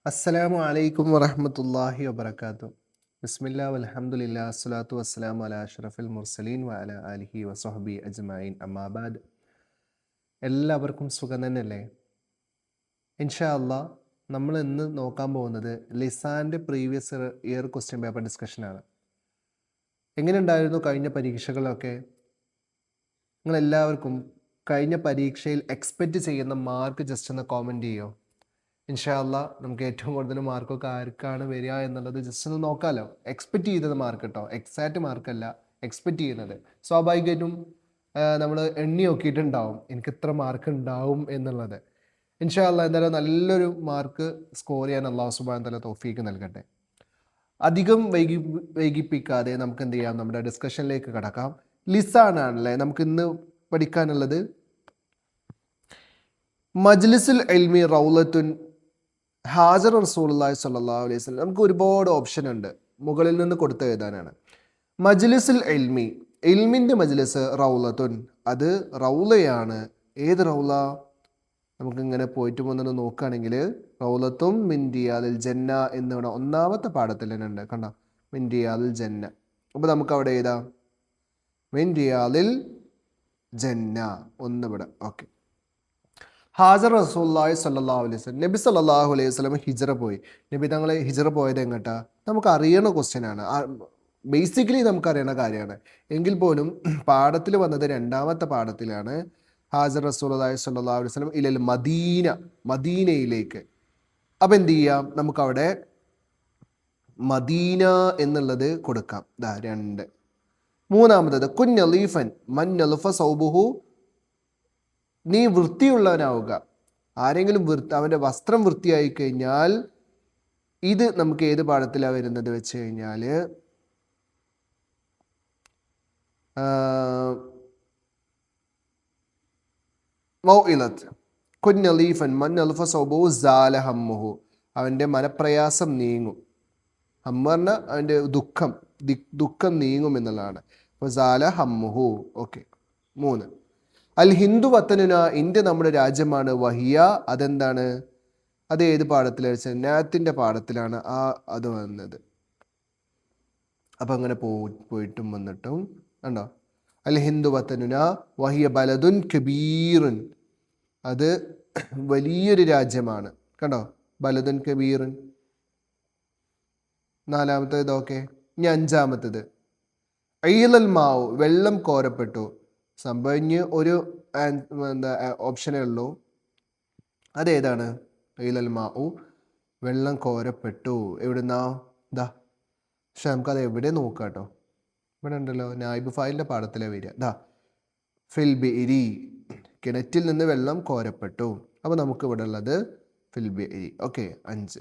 അസ്സലാമു അലൈക്കും വറഹ്മത്തുള്ളാഹി വബറകാതുഹു. ബിസ്മില്ലാ വൽഹംദുലില്ലാ അസ്സലാത്തു വസ്സലാമു അലാ അഷ്റഫിൽ മുർസലീൻ വഅലാ ആലിഹി വസ്വഹ്ബി അജ്മഈൻ അമ്മാ ബഅദ്. എല്ലാവർക്കും സുഖം തന്നെയല്ലേ? ഇൻഷാ അല്ലാഹ് നമ്മൾ ഇന്ന് നോക്കാൻ പോകുന്നത് ലിസാൻ്റെ പ്രീവിയസ് ഇയർ ക്വസ്റ്റ്യൻ പേപ്പർ ഡിസ്കഷനാണ്. എങ്ങനെ ഉണ്ടായിരുന്നു കഴിഞ്ഞ പരീക്ഷകളൊക്കെ? നിങ്ങളെല്ലാവർക്കും കഴിഞ്ഞ പരീക്ഷയിൽ എക്സ്പെക്റ്റ് ചെയ്യുന്ന മാർക്ക് ജസ്റ്റ് ഒന്ന് കോമെൻറ്റ് ചെയ്യോ? ഇൻഷാ അല്ലാഹ് നമുക്ക് ഏറ്റവും കൂടുതൽ മാർക്കൊക്കെ ആർക്കാണ് വരിക എന്നുള്ളത് ജസ്റ്റ് ഒന്ന് നോക്കാമല്ലോ. എക്സ്പെക്റ്റ് ചെയ്തത് മാർക്ക് കേട്ടോ, എക്സാക്റ്റ് മാർക്കല്ല, എക്സ്പെക്റ്റ് ചെയ്യുന്നത്. സ്വാഭാവികമായിട്ടും നമ്മൾ എണ്ണി നോക്കിയിട്ടുണ്ടാവും എനിക്ക് ഇത്ര മാർക്ക് ഉണ്ടാവും എന്നുള്ളത്. ഇൻഷാ അല്ലാഹ് എന്തായാലും നല്ലൊരു മാർക്ക് സ്കോർ ചെയ്യാൻ അല്ലാഹു സുബ്ഹാനഹു വ തആല തൗഫീക്ക് നൽകട്ടെ. അധികം വൈകിപ്പിക്കാതെ നമുക്ക് എന്ത് ചെയ്യാം, നമ്മുടെ ഡിസ്കഷനിലേക്ക് കടക്കാം. ലിസാനാണല്ലേ നമുക്ക് ഇന്ന് പഠിക്കാനുള്ളത്. മജ്ലിസുൽ ഇൽമി റൗളത്തുൻ ഹാജർ റസൂലുള്ളാഹി സ്വല്ലല്ലാഹു അലൈഹി വസല്ലം. നമുക്ക് ഒരുപാട് ഓപ്ഷൻ ഉണ്ട്, മുകളിൽ നിന്ന് കൊടുത്ത് എഴുതാനാണ്. മജ്ലിസുൽ ഇൽമി, ഇൽമിൻ്റെ മജ്ലിസ്, റൗളത്തുൻ അത് റൗളയാണ്. ഏത് റൗള? നമുക്കിങ്ങനെ പോയിട്ട് വന്നിട്ട് നോക്കുകയാണെങ്കിൽ റൗളത്തും മിൻ റിയാദിൽ ജന്ന എന്നിവിടെ ഒന്നാമത്തെ പാഠത്തിൽ തന്നെ ഉണ്ട്, കണ്ടോ, മിൻ റിയാദിൽ ജന്ന. അപ്പോൾ നമുക്ക് അവിടെ എഴുതാം മിൻ റിയാദിൽ ജന്ന ഒന്നിവിടെ. ഓക്കെ. ഹാജർ റസൂലുള്ളാഹി സ്വല്ലല്ലാഹു അലൈഹി വസല്ലം, നബി സല്ലല്ലാഹു അലൈഹി വസല്ലം ഹിജ്റ പോയി. നബി തങ്ങൾ ഹിജ്റ പോയത് എങ്ങോട്ടാ? നമുക്ക് അറിയണ ക്വസ്റ്റ്യനാണ്, ബേസിക്കലി നമുക്കറിയണ കാര്യമാണ്. എങ്കിൽ പോലും പാഠത്തിൽ വന്നത് രണ്ടാമത്തെ പാഠത്തിലാണ്. ഹാജർ റസൂലുള്ളാഹി സ്വല്ലല്ലാഹു അലൈഹി വസല്ലം ഇലൽ മദീന, മദീനയിലേക്ക്. അപ്പം എന്ത് ചെയ്യാം, നമുക്കവിടെ മദീന എന്നുള്ളത് കൊടുക്കാം. ദാ 2. മൂന്നാമത്തത് കുന്നലീഫൻ മൻ നൽഫ സൗബുഹു, നീ വൃത്തിയുള്ളവനാവുക. ആരെങ്കിലും അവൻ്റെ വസ്ത്രം വൃത്തിയായി കഴിഞ്ഞാൽ, ഇത് നമുക്ക് ഏത് പാഠത്തിലാണ് വരുന്നത് വെച്ച് കഴിഞ്ഞാൽ മൗഇലത്ത്. കുന്നലീഫൻ മൻ നൽഫ സൗബുഹു സാല ഹമ്മുഹു, അവൻ്റെ മനപ്രയാസം നീങ്ങും. ഹമ്മ പറഞ്ഞാൽ അവൻ്റെ ദുഃഖം നീങ്ങും എന്നുള്ളതാണ്. അപ്പോൾ സാല ഹമ്മുഹു. ഓക്കെ. 3. അൽ ഹിന്ദു വത്തനുന, ഇന്ത്യ നമ്മുടെ രാജ്യമാണ്. വഹിയ, അതെന്താണ്? അത് ഏത് പാഠത്തിലാണ് വെച്ചാൽ നാത്തിൻ്റെ പാഠത്തിലാണ് അത് വന്നത്. അപ്പം അങ്ങനെ പോയിട്ടും വന്നിട്ടും കണ്ടോ, അൽ ഹിന്ദു വത്തനുന വഹിയ ബലദുൻ കബീറുൻ, അത് വലിയൊരു രാജ്യമാണ്. കണ്ടോ, ബലദുൻ കബീറുൻ. 4. ഓക്കെ. ഇനി 5. ഐലൽ മാവു, വെള്ളം കോരപ്പെട്ടു. സംഭവഞ്ഞ് ഒരു ഓപ്ഷനേ ഉള്ളൂ, അതേതാണ്? ഐലൽ മാവു, വെള്ളം കോരപ്പെട്ടു. എവിടുന്നാ? ദാ, പക്ഷെ നമുക്കത് എവിടെ നോക്കാം കേട്ടോ. ഇവിടെ ഉണ്ടല്ലോ, നായിബ് ഫായിലിൻ്റെ പാഠത്തിലെ വരിക. ദാ ഫിൽ ബിഇരി, കിണറ്റിൽ നിന്ന് വെള്ളം കോരപ്പെട്ടു. അപ്പോൾ നമുക്ക് ഇവിടെ ഉള്ളത് ഫിൽ ബിഇരി. ഓക്കെ. 5.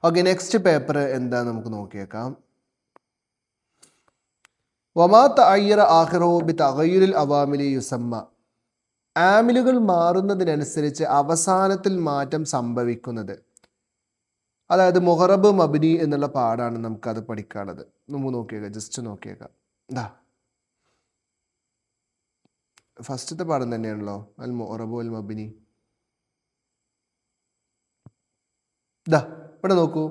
ഓക്കെ. നെക്സ്റ്റ് പേപ്പർ എന്താ നമുക്ക് നോക്കിയേക്കാം. വമാ തഅയ്യറ ആഖിറഹു ബിതഗയ്യുരിൽ അവാമിലി യുസമ്മ, ആമിലുകൾ മാറുന്നതിനനുസരിച്ച് അവസാനത്തിൽ മാറ്റം സംഭവിക്കുന്നത്. അതായത് മുഹറബ് മബ്നി എന്നുള്ള പാഠാണ് നമുക്കത് പഠിക്കാനുള്ളത്. നമുക്ക് നോക്കിയേക്കാം, ജസ്റ്റ് നോക്കിയേക്കാം. ദാ ഫസ്റ്റത്തെ പാഠം തന്നെയാണല്ലോ, അൽ മുഹറബു അൽ മബ്നി. ദാ ഇവിടെ നോക്കൂ,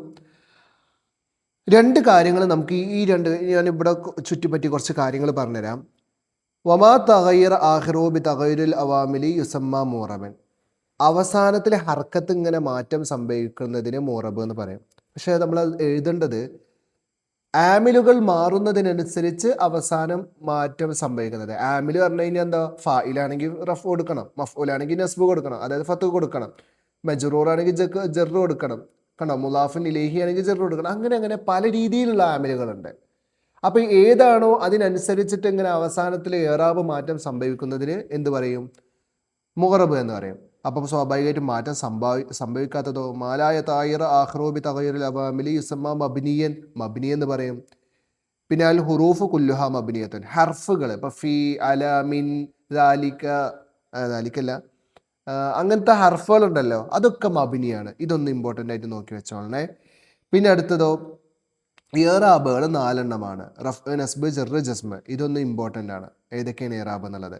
2 കാര്യങ്ങൾ നമുക്ക് ഞാനിവിടെ ചുറ്റിപ്പറ്റി കുറച്ച് കാര്യങ്ങൾ പറഞ്ഞുതരാം. വമാ തഗയ്യറ ആഖിറഹു ബിതഗയ്യുരിൽ അവാമിലി യുസമ്മ മുറബൻ, അവസാനത്തിലെ ഹർക്കത്ത് ഇങ്ങനെ മാറ്റം സംഭവിക്കുന്നതിന് മുറബ് എന്ന് പറയും. പക്ഷേ നമ്മൾ എഴുതേണ്ടത് ആമിലുകൾ മാറുന്നതിനനുസരിച്ച് അവസാനം മാറ്റം സംഭവിക്കുന്നത്. ആമിൽ പറഞ്ഞു കഴിഞ്ഞാൽ എന്താ? ഫായിലാണെങ്കിൽ റഫ് കൊടുക്കണം, മഫ്ഊലാണെങ്കിൽ നസ്ബ് കൊടുക്കണം, അതായത് ഫത്ത് കൊടുക്കണം, മജ്റൂർ ആണെങ്കിൽ ജർ കൊടുക്കണം, കണ്ടോ, മുലാഫിൻ ഇലൈഹി ആണെങ്കിൽ ജർ കൊടുക്കണം. അങ്ങനെ പല രീതിയിലുള്ള ആമിലുകളുണ്ട്. അപ്പം ഏതാണോ അതിനനുസരിച്ചിട്ട് ഇങ്ങനെ അവസാനത്തിൽ ഏറാബ് മാറ്റം സംഭവിക്കുന്നതിന് എന്ത് പറയും? മുഗറബ് എന്ന് പറയും. അപ്പം സ്വാഭാവികമായിട്ടും മാറ്റം സംഭവിക്കാത്തതോ? മാലായ തായിറ ആഖിറഹു ബിതഗയ്യുരിൽ അവാമിലി യുസമ്മ മബ്നിയൻ, മബ്നി എന്ന് പറയും. പിന്നെ അൽ ഹുറൂഫ് കുല്ലുഹ മബ്നിയത്തുൻ, ഹർഫുകൾ ഇപ്പം ഫി, അല, മിൻ, ദാലിക്കല്ല, അങ്ങനത്തെ ഹർഫുകളുണ്ടല്ലോ, അതൊക്കെ മബ്നിയാണ്. ഇതൊന്ന് ഇമ്പോർട്ടൻ്റ് ആയിട്ട് നോക്കി വെച്ചോളണേ. പിന്നെ അടുത്തതോ ഇറാബുകൾ 4 എണ്ണമാണ്. റഫ്, നസ്ബ്, ജറ്, ജസ്മ്. ഇതൊന്ന് ഇമ്പോർട്ടൻ്റ് ആണ്, ഏതൊക്കെയാണ് ഇറാബ് എന്നുള്ളത്.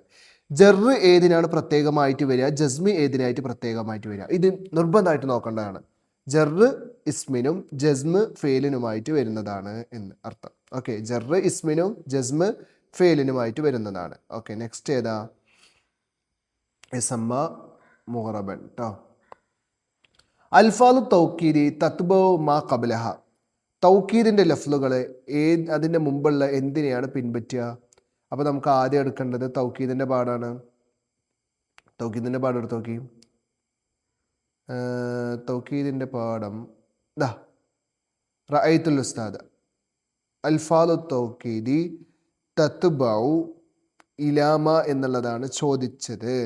ജറ് ഏതിനാണ് പ്രത്യേകമായിട്ട് വരിക, ജസ്മി ഏതിനായിട്ട് പ്രത്യേകമായിട്ട് വരിക, ഇത് നിർബന്ധമായിട്ട് നോക്കേണ്ടതാണ്. ജറ് ഇസ്മിനും ജസ്മ് ഫേലിനുമായിട്ട് വരുന്നതാണ് എന്ന് അർത്ഥം. ഓക്കെ, ജറ് ഇസ്മിനും ജസ്മ് ഫേലിനുമായിട്ട് വരുന്നതാണ്. ഓക്കെ, നെക്സ്റ്റ് ഏതാ? ഇസമ്മ മുഗറബൻ ട്ടോ. അൽഫാലു തൗക്കീദി തത്ബഉ മാ ഖബ്ലഹ. തൗക്കീദിൻ്റെ ലഫ്ലുകൾ അതിൻ്റെ മുമ്പുള്ള എന്തിനെയാണ് പിൻപറ്റുക? അപ്പോൾ നമുക്ക് ആദ്യം എടുക്കേണ്ടത് തൗക്കീദിൻ്റെ പാടാണ്. തൗക്കീദിൻ്റെ പാഠം എടുത്ത് നോക്കി. തൗക്കീദിൻ്റെ പാഠം ദാ റഅയ്തുൽ ഉസ്താദ്. അൽഫാലു തൗക്കീദി തത്ബഉ ഇലാമ എന്നുള്ളതാണ് ചോദിച്ചത്.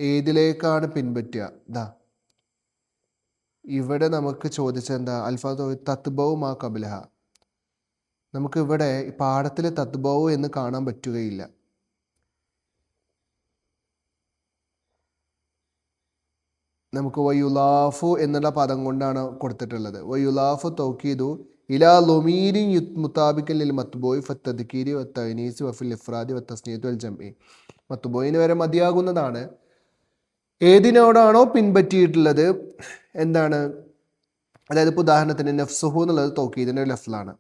ഏതിലേക്കാണ് പിൻപറ്റുക? ദാ ഇവിടെ നമുക്ക് ചോദിച്ചത് എന്താ? അൽഫാലു തത്ബഉ മാ ഖബ്ലഹ. നമുക്ക് ഇവിടെ പാഠത്തിൽ തത്ബഉ എന്ന് കാണാൻ പറ്റുകയില്ല. നമുക്ക് വയുലാഫു എന്നുള്ള പദം കൊണ്ടാണ് കൊടുത്തിട്ടുള്ളത്. വയുലാഫു തൗക്കീദു ഇലാ ലൊമീരി മുത്താബിക്കൽ ലിൽ മത്ബൂഇ ഫത്തദ്കീരി വത്തഅനീസ് വഫിൽ ഇഫ്രാദി വത്തസ്നിയത്ത് വൽ ജംഇ. മത്ബൂഇന് വരെ മതിയാകുന്നതാണ്. ഏതിനോടാണോ പിൻപറ്റിയിട്ടുള്ളത് എന്താണ്? അതായത് ഇപ്പോൾ ഉദാഹരണത്തിന് നഫ്സുഹു എന്നുള്ളത് തൗക്കീദിൻ്റെ ലഫ്ലാണ്.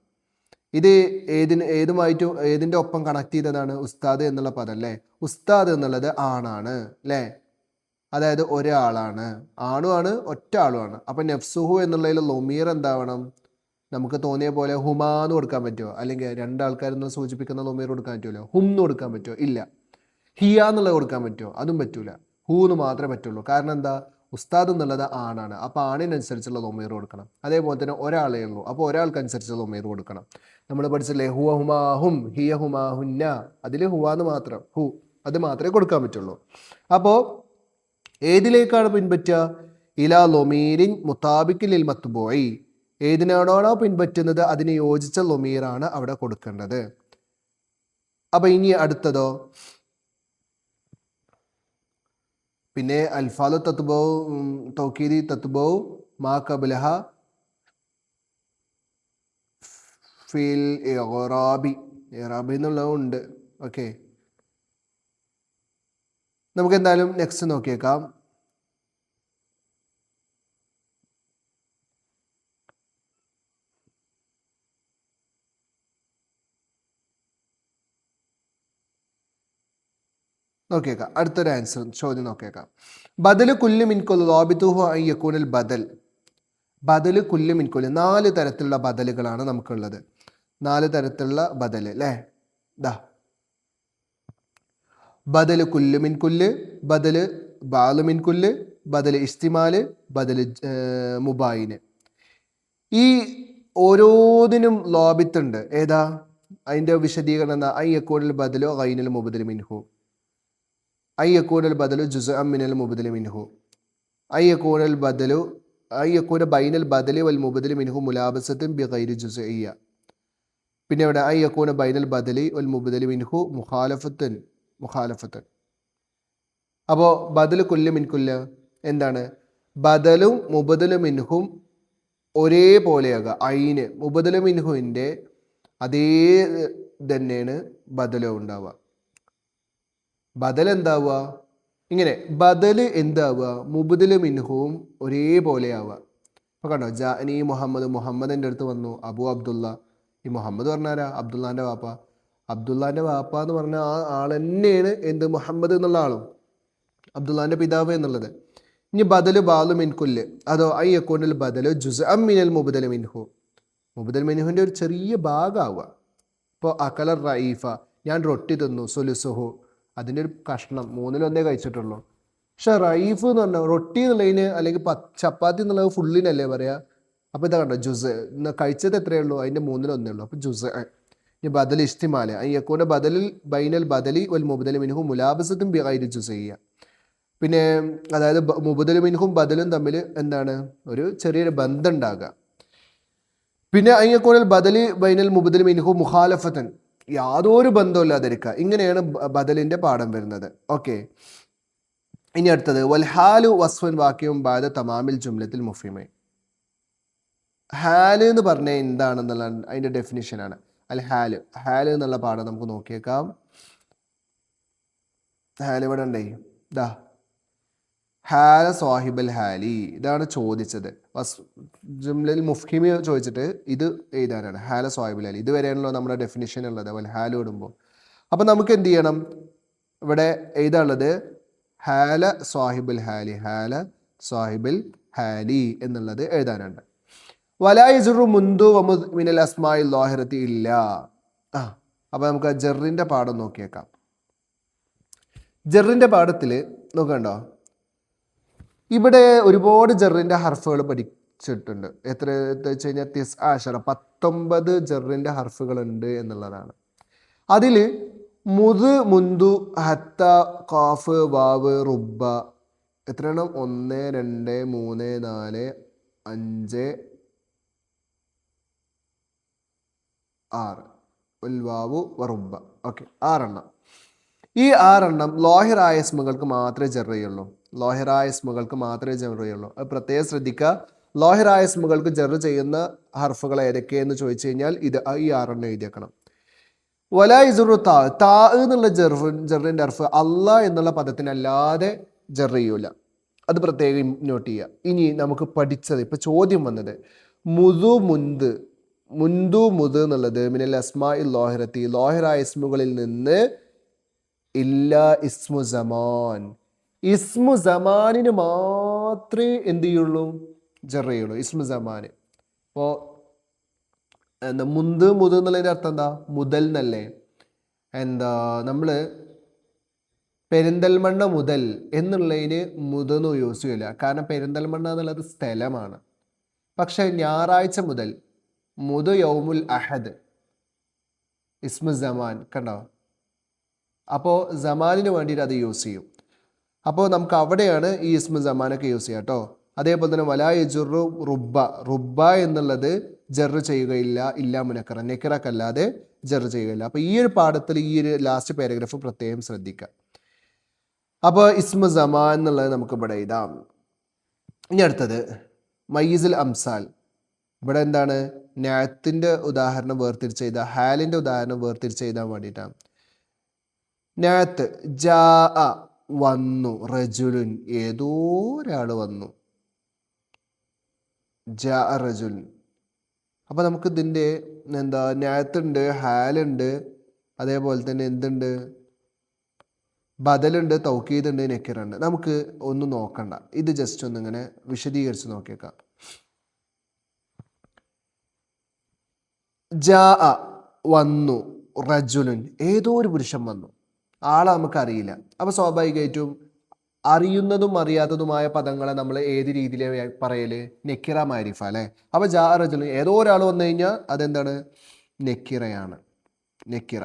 ഇത് ഏതിൻ്റെ ഒപ്പം കണക്ട് ചെയ്തതാണ്? ഉസ്താദ് എന്നുള്ള പദം അല്ലേ? ഉസ്താദ് എന്നുള്ളത് ആണാണ് അല്ലേ? അതായത് ഒരാളാണ്, ആണുമാണ്, ഒറ്റ ആളുമാണ്. അപ്പം നഫ്സുഹു എന്നുള്ളതിൽ ലൊമീർ എന്താവണം? നമുക്ക് തോന്നിയ പോലെ ഹുമാന്ന് കൊടുക്കാൻ പറ്റുമോ? അല്ലെങ്കിൽ രണ്ടാൾക്കാരെന്ന് സൂചിപ്പിക്കുന്ന ലൊമീർ കൊടുക്കാൻ പറ്റുമല്ലോ? ഹും എന്ന് കൊടുക്കാൻ പറ്റുമോ? ഇല്ല. ഹിയ എന്നുള്ളത് കൊടുക്കാൻ പറ്റുമോ? അതും പറ്റൂല. ഹൂ എന്ന് മാത്രമേ പറ്റുള്ളൂ. കാരണം എന്താ? ഉസ്താദ് എന്നുള്ളത് ആണാണ്. അപ്പോൾ ആണിനനുസരിച്ചുള്ള ലൊമീർ കൊടുക്കണം. അതേപോലെ തന്നെ ഒരാളേ ഉള്ളൂ, അപ്പോൾ ഒരാൾക്കനുസരിച്ചുള്ള ലൊമീർ കൊടുക്കണം. നമ്മൾ പഠിച്ചില്ലേ ഹുവ ഹുമാഹും ഹിയ ഹുമാഹുന്ന, അതിൽ ഹുവാന്ന് മാത്രം, ഹു അത് മാത്രമേ കൊടുക്കാൻ പറ്റുള്ളൂ. അപ്പോൾ ഏതിലേക്കാണ് പിൻപറ്റുക? ഇലാ ലൊമീരിൻ മുത്താബിക്കിൽ ലിൽ മത്ബൂഇ. ഏതിനോടാണോ പിൻപറ്റുന്നത് അതിന് യോജിച്ച ലൊമീറാണ് അവിടെ കൊടുക്കേണ്ടത്. അപ്പം ഇനി അടുത്തതോ? പിന്നെ അൽഫാലു തത്ബഉ തൗക്കീദി തത്ബഉ മാ ഖബ്ലഹ ഫിൽ ഇഗ്റാബി. ഇഗ്റാബി എന്നുള്ളതുണ്ട്. ഓക്കെ, നമുക്ക് എന്തായാലും നെക്സ്റ്റ് നോക്കിയേക്കാം. നോക്കിയേക്കാം അടുത്തൊരു ആൻസർ ചോദ്യം നോക്കിയേക്കാം. ബദൽ കുല്ലു മിൻകുൽ ളാബിതുഹു അൻ യകൂനൽ ബദൽ. ബദൽ കുല്ലു മിൻകുൽ, 4 തരത്തിലുള്ള ബദലുകളാണ് നമുക്കുള്ളത്. 4 തരത്തിലുള്ള ബദൽ അല്ലേ? ദാ ബദൽ കുല്ലു മിൻ കുല്ല്, ബദൽ ബാലു മിൻ കുല്ല്, ബദൽ ഇസ്തിമാല്, ബദൽ മുബായിന്. ഈ ഓരോന്നിനും ലോബിത്തുണ്ട്. ഏതാ? അതിൻ്റെ വിശദീകരണം എന്താ? ഐ യകൂനൽ ബദലു ഗൈനൽ മുബദൽ മിൻഹു, ഐ യകൂനൽ ബദലു ജുസ്അൻ മിനൽ മുബദൽ മിൻഹു, ഐ യകൂന ബൈനൽ ബദലി വൽ മുബദൽ മിൻഹു മുലാബസത്തുൻ ബിഗൈരി ജുസ്ഇയ്യ. പിന്നെ ഇവിടെ ഐ യകൂന ബൈനൽ ബദലി വൽ മുബദൽ മിൻഹു മുഖാലഫത്തുൻ. അപ്പോൾ ബദൽ കുല്ല് മിൻകുല്ല് എന്താണ്? ബദലും മുബദലും മിൻഹും ഒരേപോലെയാകുക. ഐന് മുബദലും മിൻഹുവിൻ്റെ അതേ തന്നെയാണ് ബദലും ഉണ്ടാവുക. ബദൽ എന്താവുക? ഇങ്ങനെ ബദൽ എന്താവുക? മുബദലും മിൻഹുവും ഒരേപോലെയാവുക. അപ്പോൾ കണ്ടോ, ജാനി മുഹമ്മദ്, മുഹമ്മദ് എൻ്റെ അടുത്ത് വന്നു. അബു അബ്ദുള്ള. ഈ മുഹമ്മദ് പറഞ്ഞാരാ? അബ്ദുള്ളാൻ്റെ വാപ്പ. അബ്ദുള്ളാൻ്റെ വാപ്പ എന്ന് പറഞ്ഞ ആ ആൾ തന്നെയാണ് എന്ത്? മുഹമ്മദ് എന്നുള്ള ആളും അബ്ദുള്ളാൻ്റെ പിതാവ് എന്നുള്ളത്. ഇനി ബദല് ബാലു മിൻകുല്ല്, അതോ ഐ യകൂനൽ ബദലു ജുസ്അൻ മിനൽ മുബദൽ മിൻഹു, മുബദൽ മിൻഹുവിൻ്റെ ഒരു ചെറിയ ഭാഗമാവുക. ഇപ്പോൾ അകല റഈഫ, ഞാൻ റൊട്ടി തിന്നു. സുലുസുഹു, അതിൻ്റെ ഒരു കഷ്ണം, 1/3 കഴിച്ചിട്ടുള്ളൂ. പക്ഷെ റഈഫ് എന്ന് പറഞ്ഞാൽ റൊട്ടി എന്നുള്ളതിന് അല്ലെങ്കിൽ ചപ്പാത്തി എന്നുള്ളത് ഫുള്ളിനല്ലേ പറയാ? അപ്പോൾ ഇതാ കണ്ടോ, ജുസ് കഴിച്ചത് എത്രയേ ഉള്ളൂ? അതിൻ്റെ 1/3 ഉള്ളൂ. അപ്പോൾ ജുസ്. ഇനി ബദൽ ഇസ്തിമാല്, ഐ യകൂന ബദലിൽ ബൈനൽ ബദലി വൽ മുബദൽ മിൻഹു മുലാബസത്തുൻ ബിഗൈരി ജുസ്ഇയ്യ. പിന്നെ അതായത് മുബദൽ മിൻഹും ബദലും തമ്മിൽ എന്താണ്? ഒരു ചെറിയൊരു ബന്ധം ഉണ്ടാകുക. പിന്നെ ഐ യകൂനൽ ബദലി ബൈനൽ മുബദൽ മിൻഹു മുഖാലഫത്തൻ, യാതൊരു ബന്ധമില്ലാതിരിക്കുക. ഇങ്ങനെയാണ് ബദലിൻ്റെ പാഠം വരുന്നത്. ഓക്കെ, ഇനി അടുത്തത് വൽഹാലു വസ്ഫൻ വാക്യവും ബാദ തമാമിൽ ജുംലത്തിൽ മുഫീമ. ഹാല് എന്ന് പറഞ്ഞാൽ എന്താണെന്നുള്ള അതിൻ്റെ ഡെഫിനിഷനാണ്. അൽ ഹാല്. ഹാല് എന്നുള്ള പാഠം നമുക്ക് നോക്കിയേക്കാം. ഹാല് ഇവിടെ ഉണ്ടേ. ദാ ഹാല സ്വാഹിബൽ ഹാലി, ഇതാണ് ചോദിച്ചത്. ജുംലയിൽ മുഫ്ഹിമി ചോദിച്ചിട്ട് ഇത് എഴുതാനാണ്. ഹാല സ്വാഹിബുൽ ഹാലി, ഇതുവരെയാണല്ലോ നമ്മുടെ ഡെഫിനിഷൻ ഉള്ളത് അതുപോലെ ഹാല് ഇടുമ്പോൾ. അപ്പം നമുക്ക് എന്ത് ചെയ്യണം, ഇവിടെ എഴുതാനുള്ളത് ഹാല സ്വാഹിബുൽ ഹാലി, ഹാല സ്വാഹിബുൽ ഹാലി എന്നുള്ളത് എഴുതാനുണ്ട്. വലായിസുറു മുന്തു വമുദ് മിനൽ അസ്മാഇൽ ലാഹിറത്തി ഇല്ല. അപ്പോൾ നമുക്ക് ജറിൻ്റെ പാഠം നോക്കിയേക്കാം. ജറിൻ്റെ പാഠത്തിൽ നോക്കണ്ടോ, ഇവിടെ ഒരുപാട് ജറിൻ്റെ ഹർഫുകൾ പഠിച്ചിട്ടുണ്ട്. എത്ര വെച്ച് കഴിഞ്ഞാൽ 19 ജറിൻ്റെ ഹർഫുകളുണ്ട് എന്നുള്ളതാണ്. അതിൽ മുദ്, മുന്തു, ഹത്ത, ഖാഫ്, വാവ്, റുബ്ബ എത്രയാണ്? 1 2 3 4 5 6 ഉൽവാവു വറുബ്ബ. ഓക്കെ, 6 ഈ 6 ലോഹിറായ ഇസ്മുകൾക്ക് മാത്രമേ ജർ ചെയ്യുള്ളൂ. ലോഹിറായ ഇസ്മുകൾക്ക് മാത്രമേ ജർ ചെയ്യുള്ളൂ. അത് പ്രത്യേകം ശ്രദ്ധിക്കുക. ലോഹിറായ ഇസ്മുകൾക്ക് ജർ ചെയ്യുന്ന ഹർഫുകൾ ഏതൊക്കെയെന്ന് ചോദിച്ചു കഴിഞ്ഞാൽ ഇത് ഈ 6 എഴുതിയേക്കണം. വലായിസുറു താ, താ എന്നുള്ള ജറിൻ്റെ ഹർഫ് അല്ലാ എന്നുള്ള പദത്തിനല്ലാതെ ജർ ചെയ്യൂല. അത് പ്രത്യേകം നോട്ട് ചെയ്യുക. ഇനി നമുക്ക് പഠിച്ചത്, ഇപ്പം ചോദ്യം വന്നത് മുതു മുന്ത്, മുന്തു മുത് എന്നുള്ളത് മിനൽ അസ്മാഇൽ ലാഹിറത്തി, ലാഹിറായ ഇസ്മുകളിൽ നിന്ന് ഇല്ല ഇസ്മു സമാൻ, ഇസ്മു സമാനിന് മാത്രമേ എന്ത് ചെയ്യുള്ളൂ? ജർ ചെയ്യുള്ളൂ. ഇസ്മു സമാന്. ഇപ്പോൾ എന്താ മുന്ത് മുത് എന്നുള്ളതിൻ്റെ അർത്ഥം എന്താ? മുതൽ എന്നല്ലേ. എന്താ നമ്മൾ പെരിന്തൽമണ്ണ മുതൽ എന്നുള്ളതിന് മുതെന്ന് യൂസ് ചെയ്യില്ല. കാരണം പെരിന്തൽമണ്ണ എന്നുള്ളത് സ്ഥലമാണ്. പക്ഷെ ഞായറാഴ്ച മുതൽ, മുത് യൗമുൽ അഹദ്, ഇസ്മു സമാൻ കണ്ടോ. അപ്പോൾ സമാനിന് വേണ്ടിയിട്ട് അത് യൂസ് ചെയ്യും. അപ്പോൾ നമുക്ക് അവിടെയാണ് ഈ ഇസ്മു സമാനൊക്കെ യൂസ് ചെയ്യുക കേട്ടോ. അതേപോലെ തന്നെ വലാ യജുറു റുബ്ബ, റുബ്ബ എന്നുള്ളത് ജർ ചെയ്യുകയില്ല, ഇല്ല മുനക്കറ, നെക്കിറക്കല്ലാതെ ജർ ചെയ്യുകയില്ല. അപ്പോൾ ഈ ഒരു പാഠത്തിൽ ഈ ഒരു ലാസ്റ്റ് പാരഗ്രാഫ് പ്രത്യേകം ശ്രദ്ധിക്കുക. അപ്പോൾ ഇസ്മു സമാൻ എന്നുള്ളത് നമുക്ക് ഇവിടെ എഴുതാം. ഇനി അടുത്തത് മയ്യിസുൽ അംസാൽ. ഇവിടെ എന്താണ്? നാത്തിൻ്റെ ഉദാഹരണം വേർതിരിച്ച് എഴുതുക, ഹാലിൻ്റെ ഉദാഹരണം വേർതിരിച്ച് എഴുതാൻ വേണ്ടിയിട്ടാണ്. നാത്ത് ജാ വന്നു, റജുലുൻ ഏതോ ഒരാൾ വന്നു, ജാ റജുലുൻ. അപ്പോൾ നമുക്ക് ഇതിൻ്റെ എന്താ നാത്തുണ്ട്, ഹാലുണ്ട്, അതേപോലെ തന്നെ എന്തുണ്ട്? ബദലുണ്ട്, തൗക്കീദുണ്ട്, നെക്കിറുണ്ട്. നമുക്ക് ഒന്നും നോക്കണ്ട, ഇത് ജസ്റ്റ് ഒന്നിങ്ങനെ വിശദീകരിച്ച് നോക്കിയേക്കാം. ജാ വന്നു, റജുലുൻ ഏതോ ഒരു പുരുഷൻ വന്നു, ആളെ നമുക്കറിയില്ല. അപ്പോൾ സ്വാഭാവികമായിട്ടും അറിയുന്നതും അറിയാത്തതുമായ പദങ്ങളെ നമ്മൾ ഏത് രീതിയിലാണ് പറയല്? നെക്കിറ മാരിഫ അല്ലേ. അപ്പോൾ ജാ റജുലുൻ ഏതോ ഒരാൾ വന്നു കഴിഞ്ഞാൽ അതെന്താണ്? നെക്കിറയാണ്. നെക്കിറ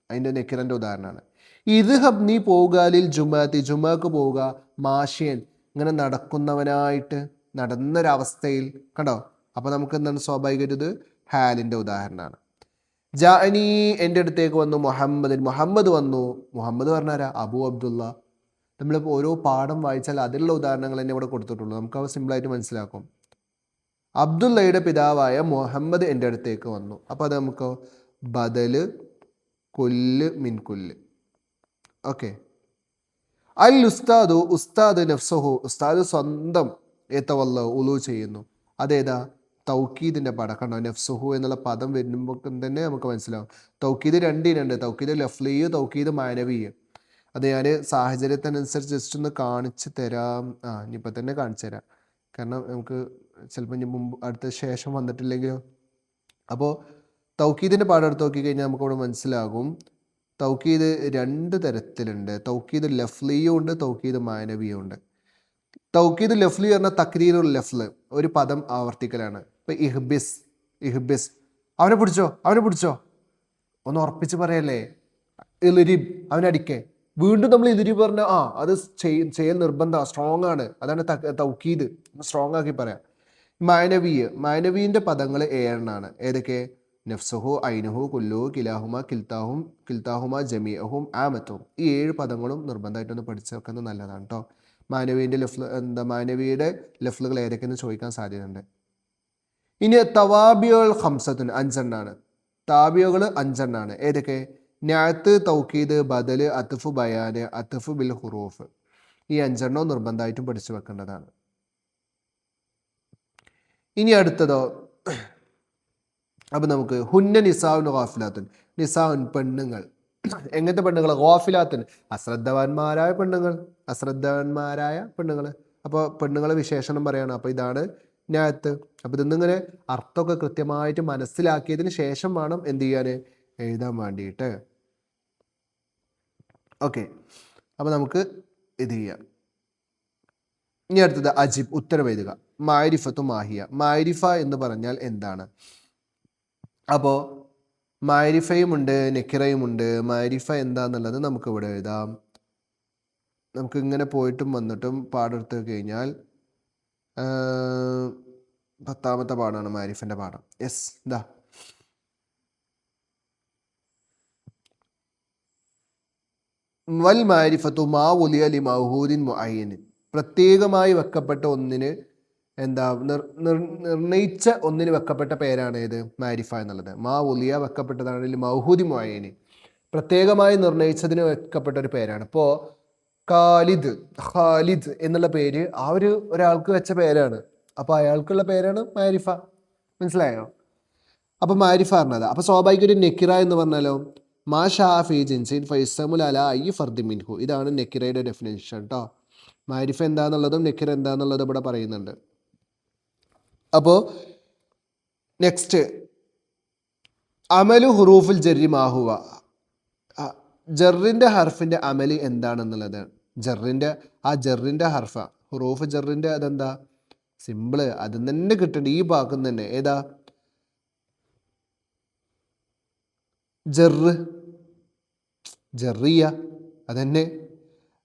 അതിൻ്റെ നെക്കിറൻ്റെ ഉദാഹരണമാണ്. ഇത് ഹബ് നീ പോകാലിൽ ജുമാത്തി, ജുമാക്ക് പോവുക, മാഷ്യൻ ഇങ്ങനെ നടക്കുന്നവനായിട്ട്, നടന്നൊരവസ്ഥയിൽ കണ്ടോ. അപ്പോൾ നമുക്ക് എന്താണ് സ്വാഭാവികമായിട്ട് ഇത് ഹാലിൻ്റെ ഉദാഹരണമാണ്. ജാഅനി എൻ്റെ അടുത്തേക്ക് വന്നു, മുഹമ്മദ്, മുഹമ്മദ് വന്നു. മുഹമ്മദ് പറഞ്ഞാരാ? അബു അബ്ദുള്ള. നമ്മളിപ്പോൾ ഓരോ പാഠം വായിച്ചാൽ അതിലുള്ള ഉദാഹരണങ്ങൾ തന്നെ ഇവിടെ കൊടുത്തിട്ടുള്ളൂ. നമുക്ക് അവ സിമ്പിളായിട്ട് മനസ്സിലാക്കും. അബ്ദുള്ളയുടെ പിതാവായ മുഹമ്മദ് എൻ്റെ അടുത്തേക്ക് വന്നു. അപ്പോൾ അത് നമുക്ക് ബദല് കൊല്ല് മിൻ കൊല്ല്. ഓക്കെ. അൽ ഉസ്താദു, ഉസ്താദ് നഫ്സഹു, ഉസ്താദ് സ്വന്തം ഏത്തവല്ല ഉളു ചെയ്യുന്നു. അതേതാ? തൗക്കീദിൻ്റെ പടം കണ്ടോ. നഫ്സുഹു എന്നുള്ള പദം വരുമ്പോൾ തന്നെ നമുക്ക് മനസ്സിലാവും. തൗക്കീദ് രണ്ടിനുണ്ട്, തൗക്കീദ് ലഫ്ലിയ്, തൗക്കീദ് മാനവിയ്. അത് ഞാൻ സാഹചര്യത്തിനനുസരിച്ച് ജസ്റ്റ് ഒന്ന് കാണിച്ച് തരാം. ഇനിയിപ്പോൾ തന്നെ കാണിച്ചു തരാം, കാരണം നമുക്ക് ചിലപ്പോൾ ഇനി മുമ്പ് അടുത്ത ശേഷം വന്നിട്ടില്ലെങ്കിലോ. അപ്പോൾ തൗക്കീദിൻ്റെ പാഠം എടുത്ത് നോക്കിക്കഴിഞ്ഞാൽ നമുക്കവിടെ മനസ്സിലാകും. തൗക്കീദ് 2 തരത്തിലുണ്ട്. തൗക്കീദ് ലഫ്ലിയും ഉണ്ട്, തൗക്കീദ് മാനവിയും ഉണ്ട്. തൗക്കീദ് ലഫ്ലി പറഞ്ഞാൽ തക്രീറുൽ ലഫ്ല്, ഒരു പദം ആവർത്തിക്കലാണ്. ഇപ്പോൾ ഇഹ്ബിസ്, ഇഹ്ബിസ് അവനെ പിടിച്ചോ, അവനെ പിടിച്ചോ, ഒന്ന് ഉറപ്പിച്ച് പറയല്ലേ. ഇലിരിബ് അവനടിക്കേ. വീണ്ടും നമ്മൾ ഇലിരിബ് പറഞ്ഞാൽ അത് ചെയ്യൽ നിർബന്ധമാണ്, സ്ട്രോങ് ആണ്. അതാണ് തൗക്കീദ്, സ്ട്രോങ് ആക്കി പറയാം. മാനവീൻ്റെ പദങ്ങൾ 7 ഏതൊക്കെ? നഫ്സുഹു, ഐനുഹു, കുല്ലുഹു, കിലാഹുമ, കിൽത്താഹുമ, ജമീഅഹും, ആമത്തും. ഈ 7 പദങ്ങളും നിർബന്ധമായിട്ടൊന്ന് പഠിച്ചു വെക്കുന്നത് നല്ലതാണ് കേട്ടോ. മാനവീൻ്റെ മാനവിയുടെ ലഫ്ലുകൾ ഏതൊക്കെയെന്ന് ചോദിക്കാൻ സാധ്യതയുണ്ട്. ഇനി തവാബിയോൾ ഹംസത്തുൻ 5 താബിയോകൾ 5 ഏതൊക്കെ? നാത്ത്, തൗക്കീദ്, ബദല്, അത്ഫ്, ബയാന്, അത്ഫ് ബിൽ ഹുറൂഫ്. ഈ 5 നിർബന്ധമായിട്ടും പഠിച്ചു വെക്കേണ്ടതാണ്. ഇനി അടുത്തതോ, അപ്പം നമുക്ക് ഹുന്ന നിസാഉൻ ഗാഫിലാത്തുൻ, നിസാഉൻ പെണ്ണുങ്ങൾ. എങ്ങനത്തെ പെണ്ണുങ്ങൾ? ഗാഫിലാത്തുൻ അശ്രദ്ധവാന്മാരായ പെണ്ണുങ്ങൾ, അശ്രദ്ധവാന്മാരായ പെണ്ണുങ്ങൾ. അപ്പോൾ പെണ്ണുങ്ങളെ വിശേഷണം പറയാണ്. അപ്പോൾ ഇതാണ് ന്യായത്ത്. അപ്പോൾ ഇതൊന്നിങ്ങനെ അർത്ഥമൊക്കെ കൃത്യമായിട്ട് മനസ്സിലാക്കിയതിന് ശേഷം വേണം എന്ത് ചെയ്യാൻ, എഴുതാൻ വേണ്ടിയിട്ട്. ഓക്കെ, അപ്പോൾ നമുക്ക് ഇത് ചെയ്യാം. ഇനി അടുത്തത് അജിബ്, ഉത്തരം എഴുതുക. മാരിഫത്തു മാഹിയ, മാരിഫ എന്ന് പറഞ്ഞാൽ എന്താണ്? അപ്പോൾ മാരിഫയുമുണ്ട് നെക്കിറയുമുണ്ട്. മാരിഫ എന്താന്നുള്ളത് നമുക്ക് ഇവിടെ എഴുതാം. നമുക്ക് ഇങ്ങനെ പോയിട്ടും വന്നിട്ടും പാടെടുത്ത് കഴിഞ്ഞാൽ 10ാമത്തെ പാഠമാണ് മാരിഫൻ്റെ പാഠം. യെസ്, ഇതാ വൽ മാരിഫത്തു മാ ഉലിയ ലി മൗഹൂദിൻ മുഅയ്യനിൻ, പ്രത്യേകമായി വെക്കപ്പെട്ട ഒന്നിന് എന്താ നിർണയിച്ച ഒന്നിന് വെക്കപ്പെട്ട പേരാണ് ഏത്? മാരിഫ എന്നുള്ളത്. മാ ഉലിയ വെക്കപ്പെട്ടതാണ് ലി മൗഹൂദി മുഅയ്യനിൻ, പ്രത്യേകമായി നിർണയിച്ചതിന് വെക്കപ്പെട്ട ഒരു പേരാണ്. ഇപ്പോൾ ഖാലിദ്, ഖാലിദ് എന്നുള്ള പേര് ഒരാൾക്ക് വെച്ച പേരാണ്. അപ്പോൾ അയാൾക്കുള്ള പേരാണ് മാരിഫ. മനസ്സിലായോ? അപ്പോൾ മാരിഫ പറഞ്ഞത്. അപ്പോൾ സ്വാഭാവിക ഒരു നെക്കിറ എന്ന് പറഞ്ഞാലോ, മാ ഷാഫി ജിൻസിൻ ഫൈസമുൽ അല ഐ ഫർദി മിൻഹു, ഇതാണ് നെക്കിറയുടെ ഡെഫിനേഷൻ കേട്ടോ. മാരിഫ എന്താന്നുള്ളതും നെക്കിറ എന്താന്നുള്ളതും ഇവിടെ പറയുന്നുണ്ട്. അപ്പോൾ നെക്സ്റ്റ്, അമലു ഹുറൂഫുൽ ജർരി മാഹുവ, ജറിൻ്റെ ഹർഫിൻ്റെ അമല് എന്താണെന്നുള്ളത്. ജറിൻ്റെ ഹർഫ, ഹുറൂഫ് ജറിൻ്റെ അതെന്താ? സിമ്പിള്, അത് തന്നെ കിട്ടണ്ട ഈ ഭാഗം തന്നെ. ഏതാ? ജറിയ അതന്നെ.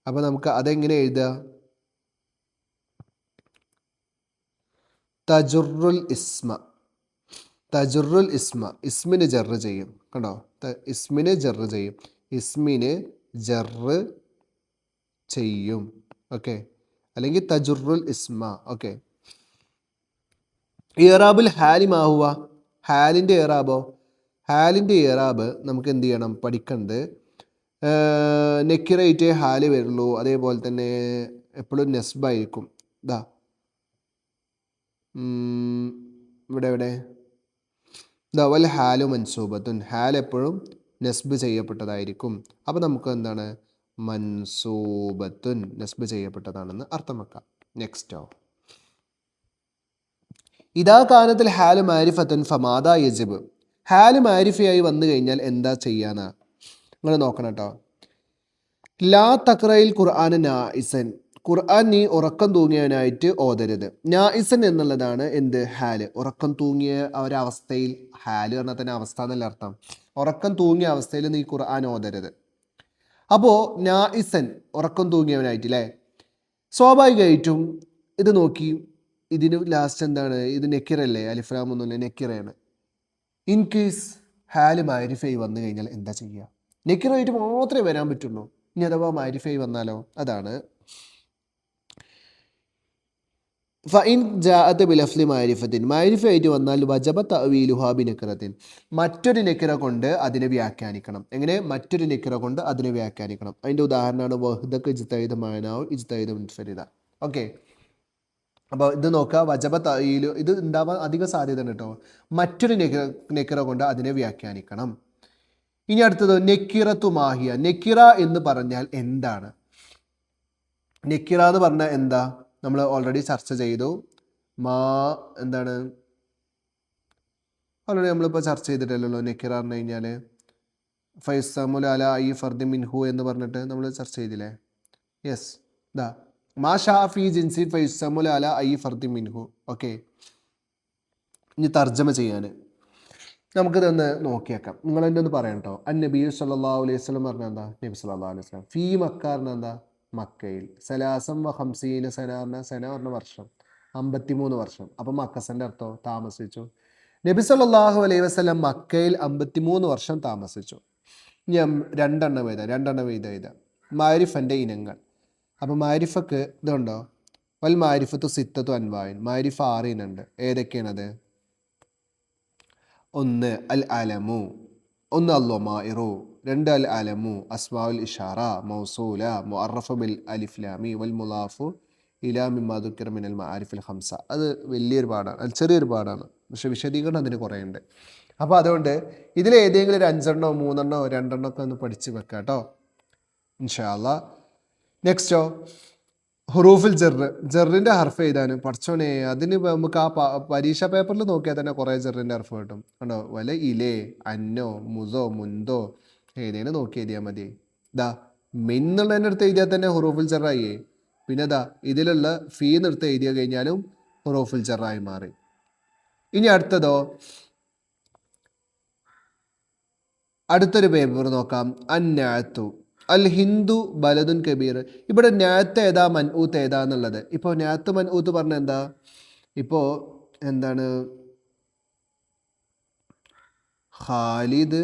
അപ്പൊ നമുക്ക് അതെങ്ങനെ എഴുതുക? തജുറുൽ ഇസ്മ, ഇസ്മിന് ജറ് ചെയ്യും. കണ്ടോ? ഇസ്മിന് ജറ് ചെയ്യും, ഇസ്മിന് ജറ് ചെയ്യും. ഓക്കെ, അല്ലെങ്കിൽ തജുറുൽ ഇസ്മ. ഓക്കെ, ഇറാബുൽ ഹാലി മാഹുവ, ഹാലിൻ്റെ ഇറാബോ? ഹാലിൻ്റെ ഇറാബ് നമുക്ക് എന്ത് ചെയ്യണം? പഠിക്കണ്ട്. നെക്കിറേറ്റ് ഹാല് വരുള്ളൂ. അതേപോലെ തന്നെ എപ്പോഴും നെസ്ബായിരിക്കും. ഇതാ ഇവിടെ ഇതാ വൽ ഹാലു മൻസൂബത്തുൻ, ഹാൽ എപ്പോഴും നെസ്ബ് ചെയ്യപ്പെട്ടതായിരിക്കും. അപ്പോൾ നമുക്ക് എന്താണ്? മൻസൂബത്തുൻ, നെസ്ബ് ചെയ്യപ്പെട്ടതാണെന്ന് അർത്ഥം വെക്കാം. നെക്സ്റ്റോ, ഇതാ കാനത്തിൽ ഹാല് മാരിഫത്തുൻ ഫമാദാ യജിബ്, ഹാല് മാരിഫയായി വന്നു കഴിഞ്ഞാൽ എന്താ ചെയ്യാനാ? നിങ്ങൾ നോക്കണം കേട്ടോ. ലാ തക്രയിൽ ഖുർആൻ നായിസൻ, ഖുർആൻ നീ ഉറക്കം തൂങ്ങിയവനായിട്ട് ഓതരുത്. നായിസൻ എന്നുള്ളതാണ് എന്ത്? ഹാല്, ഉറക്കം തൂങ്ങിയ ഒരവസ്ഥയിൽ. ഹാല് പറഞ്ഞാൽ തന്നെ അവസ്ഥ എന്നല്ല അർത്ഥം. ഉറക്കം തൂങ്ങിയ അവസ്ഥയിൽ നീ ഖുർആൻ ഓതരുത്. അപ്പോൾ നായിസൻ, ഉറക്കം തൂങ്ങിയവനായിട്ട് അല്ലേ? സ്വാഭാവികമായിട്ടും ഇത് നോക്കി, ഇതിന് ലാസ്റ്റ് എന്താണ്? ഇത് നെക്കിറല്ലേ? അലിഫ്ലാം ഒന്നുമില്ല, നെക്കിറയാണ്. ഇൻ കേസ് ഹാല് മാരിഫൈ വന്നു കഴിഞ്ഞാൽ എന്താ ചെയ്യുക? നെക്കിറായിട്ട് മാത്രമേ വരാൻ പറ്റുള്ളൂ. ഇനി അഥവാ മാരിഫൈ വന്നാലോ? അതാണ് ഫഇൻ ജാഅത്ത് ബിലഫ്ലി മാരിഫത്തിൻ, മാരിഫ ആയിട്ട് വന്നാൽ വജബ തഅവീലുഹാ ബിനക്റത്തിൻ, മറ്റൊരു നെക്കിറ കൊണ്ട് അതിനെ വ്യാഖ്യാനിക്കണം. എങ്ങനെ? മറ്റൊരു നെക്കിറ കൊണ്ട് അതിനെ വ്യാഖ്യാനിക്കണം. അതിൻ്റെ ഉദാഹരണമാണ് വഹ്ദക്ക് ഇജ്തഹിദ മാനാവ് ഇജ്തഹിദ മുൻഫരിദ. ഓക്കെ, അപ്പോൾ ഇത് നോക്കുക, വജബ തഅവീലു, ഇത് ഉണ്ടാവാൻ അധിക സാധ്യത ഉണ്ട് കേട്ടോ. മറ്റൊരു നെക്കിറ കൊണ്ട് അതിനെ വ്യാഖ്യാനിക്കണം. ഇനി അടുത്തത് നെക്കിറത്തു മാഹിയ, നെക്കിറ എന്ന് പറഞ്ഞാൽ എന്താണ്? നെക്കിറ എന്ന് പറഞ്ഞാൽ എന്താ? നമ്മൾ ഓൾറെഡി ചർച്ച ചെയ്തു. എന്താണ്? ഓൾറെഡി നമ്മളിപ്പോൾ ചർച്ച ചെയ്തിട്ടല്ലോ നെക്കിറ പറഞ്ഞു കഴിഞ്ഞാൽ. ഫൈസമുൽ അല ഐ ഫർദി മിൻഹു എന്ന് പറഞ്ഞിട്ട് നമ്മൾ ചർച്ച ചെയ്തില്ലേ? യെസ്, ദാ മാ ഷാഫി ജിൻസി ഫൈസമുൽ അല ഐ ഫർദി മിൻഹു. ഓക്കെ, ഇനി തർജ്ജമ ചെയ്യാൻ നമുക്കിതൊന്ന് നോക്കിയേക്കാം. നിങ്ങൾ എൻ്റെ ഒന്ന് പറയാം കേട്ടോ. നബി സല്ലല്ലാഹു അലൈഹി വസല്ലം പറഞ്ഞ എന്താ? നബി സല്ലല്ലാഹു അലൈഹി വസല്ലം ഫീ മക്ക പറഞ്ഞ എന്താ? മക്കയിൽ. സലാസം വ ഹംസീന സന പറഞ്ഞ, സന പറഞ്ഞ വർഷം, 53 വർഷം. അപ്പം മക്കസൻ്റെ അർത്ഥം താമസിച്ചു. നബി സല്ലല്ലാഹു അലൈഹി വസല്ലം മക്കയിൽ 53 വർഷം താമസിച്ചു. ഞാൻ രണ്ടെണ്ണം എഴുതാം. മാരിഫൻ്റെ ഇനങ്ങൾ. അപ്പം മാരിഫക്ക് ഇതുണ്ടോ? വൽ മാരിഫത്തു സിത്തത്തു അൻവായിൻ, മാരിഫ 6 ഇനുണ്ട്. ഏതൊക്കെയാണത്? 1 അൽ അലമു, ഒന്ന് അല്ലൊമാഇറു, രണ്ട് അൽ അലമു, അസ്മാഉൽ ഇഷാറ, മൗസൂല, മുഅറഫ് ബിൽ അലിഫ്ലാമി വൽ മുലാഫു ഇലാ മിമ്മാ ദുക്കിറ മിനൽ മആരിഫിൽ ഖംസ. അത് വലിയൊരു പാടാണ്, അത് ചെറിയൊരു പാടാണ്, പക്ഷെ വിശദീകരണം അതിന് കുറേ ഉണ്ട്. അപ്പോൾ അതുകൊണ്ട് ഇതിലേതെങ്കിലും ഒരു 5 3 2 ഒക്കെ ഒന്ന് പഠിച്ച് വെക്കാം കേട്ടോ, ഇൻഷാ അല്ലാ. നെക്സ്റ്റോ ഹുറൂഫുൽ ജറിൻ്റെ ഹർഫ് എഴുതാനും പഠിച്ചോനെ, അതിന് നമുക്ക് ആ പരീക്ഷാ പേപ്പറിൽ നോക്കിയാൽ തന്നെ കുറേ ജറിൻ്റെ ഹർഫ് കിട്ടും കണ്ടോ. വല ഇലേ, അന്നോ, മുസോ, മുന്തോ ഏതേലും നോക്കി എഴുതിയാൽ മതി. ഇതാ മിന്നുള്ളതിൻ്റെ അടുത്ത് എഴുതിയാൽ തന്നെ ഹുറൂഫുൽ ജറായി. പിന്നെ ഇതാ ഇതിലുള്ള ഫീ നിർത്ത് എഴുതിയ കഴിഞ്ഞാലും ഹുറൂഫുൽ ജറായി മാറി. ഇനി അടുത്തതോ, അടുത്തൊരു പേപ്പർ നോക്കാം. അന്നാത്തു അൽ ഹിന്ദു ബലദുൻ കബീർ. ഇവിടെ നാത്ത് ഏതാ മൻഊത്ത് ഏതാ എന്നുള്ളത്. ഇപ്പോൾ നാത്ത് മൻഊത്ത് പറഞ്ഞ എന്താ, ഇപ്പോൾ എന്താണ്, ഖാലിദ്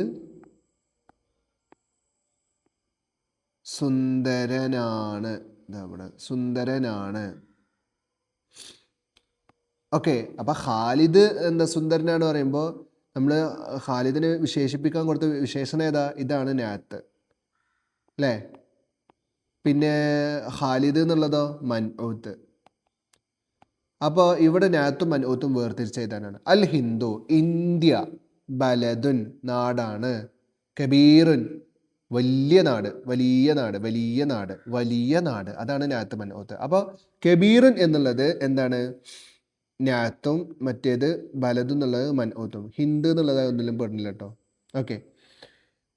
സുന്ദരനാണ്, ഇതാ ഇവിടെ സുന്ദരനാണ്. ഓക്കെ, അപ്പം ഖാലിദ് എന്താ സുന്ദരനാണ് പറയുമ്പോൾ നമ്മൾ ഖാലിദിനെ വിശേഷിപ്പിക്കാൻ കൊടുത്ത വിശേഷണം ഏതാ, ഇതാണ് നാത്ത് അല്ലേ. പിന്നെ ഖാലിദ് എന്നുള്ളതോ മൻഊത്ത്. അപ്പോൾ ഇവിടെ നാത്തും മൻഊത്തും വേർതിരിച്ച് എഴുതാനാണ്. അൽ ഹിന്ദു ഇന്ത്യ, ബലദുൻ നാടാണ്, കബീറുൻ വലിയ നാട്, വലിയ നാട്, വലിയ നാട്, വലിയ നാട്, അതാണ് നാത്ത് മൻഊത്ത്. അപ്പോൾ കബീറുൻ എന്നുള്ളത് എന്താണ് നാത്തും, മറ്റേത് ബലദും എന്നുള്ളത് മൻഊത്തും. ഹിന്ദു എന്നുള്ളത് ഒന്നിലും പെടുന്നില്ല കേട്ടോ. ഓക്കെ,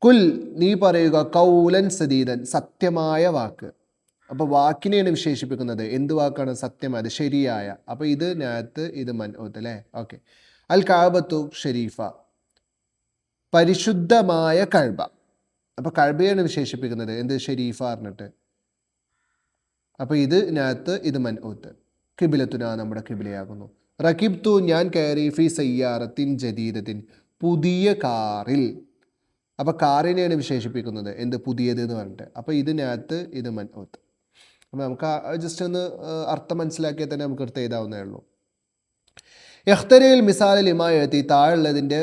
കുൽ നീ പറയുക, കൗലൻ സദീദൻ സത്യമായ വാക്ക്. അപ്പോൾ വാക്കിനെയാണ് വിശേഷിപ്പിക്കുന്നത്. എന്ത് വാക്കാണ്? സത്യമായത്, ശരിയായ. അപ്പോൾ ഇത് നാത്ത്, ഇത് മൻഊത്ത് അല്ലേ. ഓക്കെ, അൽ കഅബത്തു ഷരീഫ പരിശുദ്ധമായ കഅബ. അപ്പോൾ കഅബയാണ് വിശേഷിപ്പിക്കുന്നത് എന്ത്, ഷരീഫ പറഞ്ഞിട്ട്. അപ്പോൾ ഇത് നാത്ത്, ഇത് മൻഊത്ത്. കിബിലത്തുന നമ്മുടെ കിബിലയാകുന്നു. റകിബ്തു ഞാൻ കയറി, ഫി സയ്യാറത്തിൻ ജദീദത്തിൻ പുതിയ കാറിൽ. അപ്പോൾ കാറിനെയാണ് വിശേഷിപ്പിക്കുന്നത് എന്ത്, പുതിയത് എന്ന് പറഞ്ഞിട്ട്. അപ്പോൾ ഇതിനകത്ത് ഇത് മൻഊത്ത്. അപ്പോൾ നമുക്ക് ജസ്റ്റ് ഒന്ന് അർത്ഥം മനസ്സിലാക്കിയാൽ തന്നെ നമുക്ക് എടുത്ത് എഴുതാവുന്നേ ഉള്ളൂ. ഇഖ്തരിൽ മിസാലിൽ ഇമാ എഴുതി താഴെയുള്ളതിൻ്റെ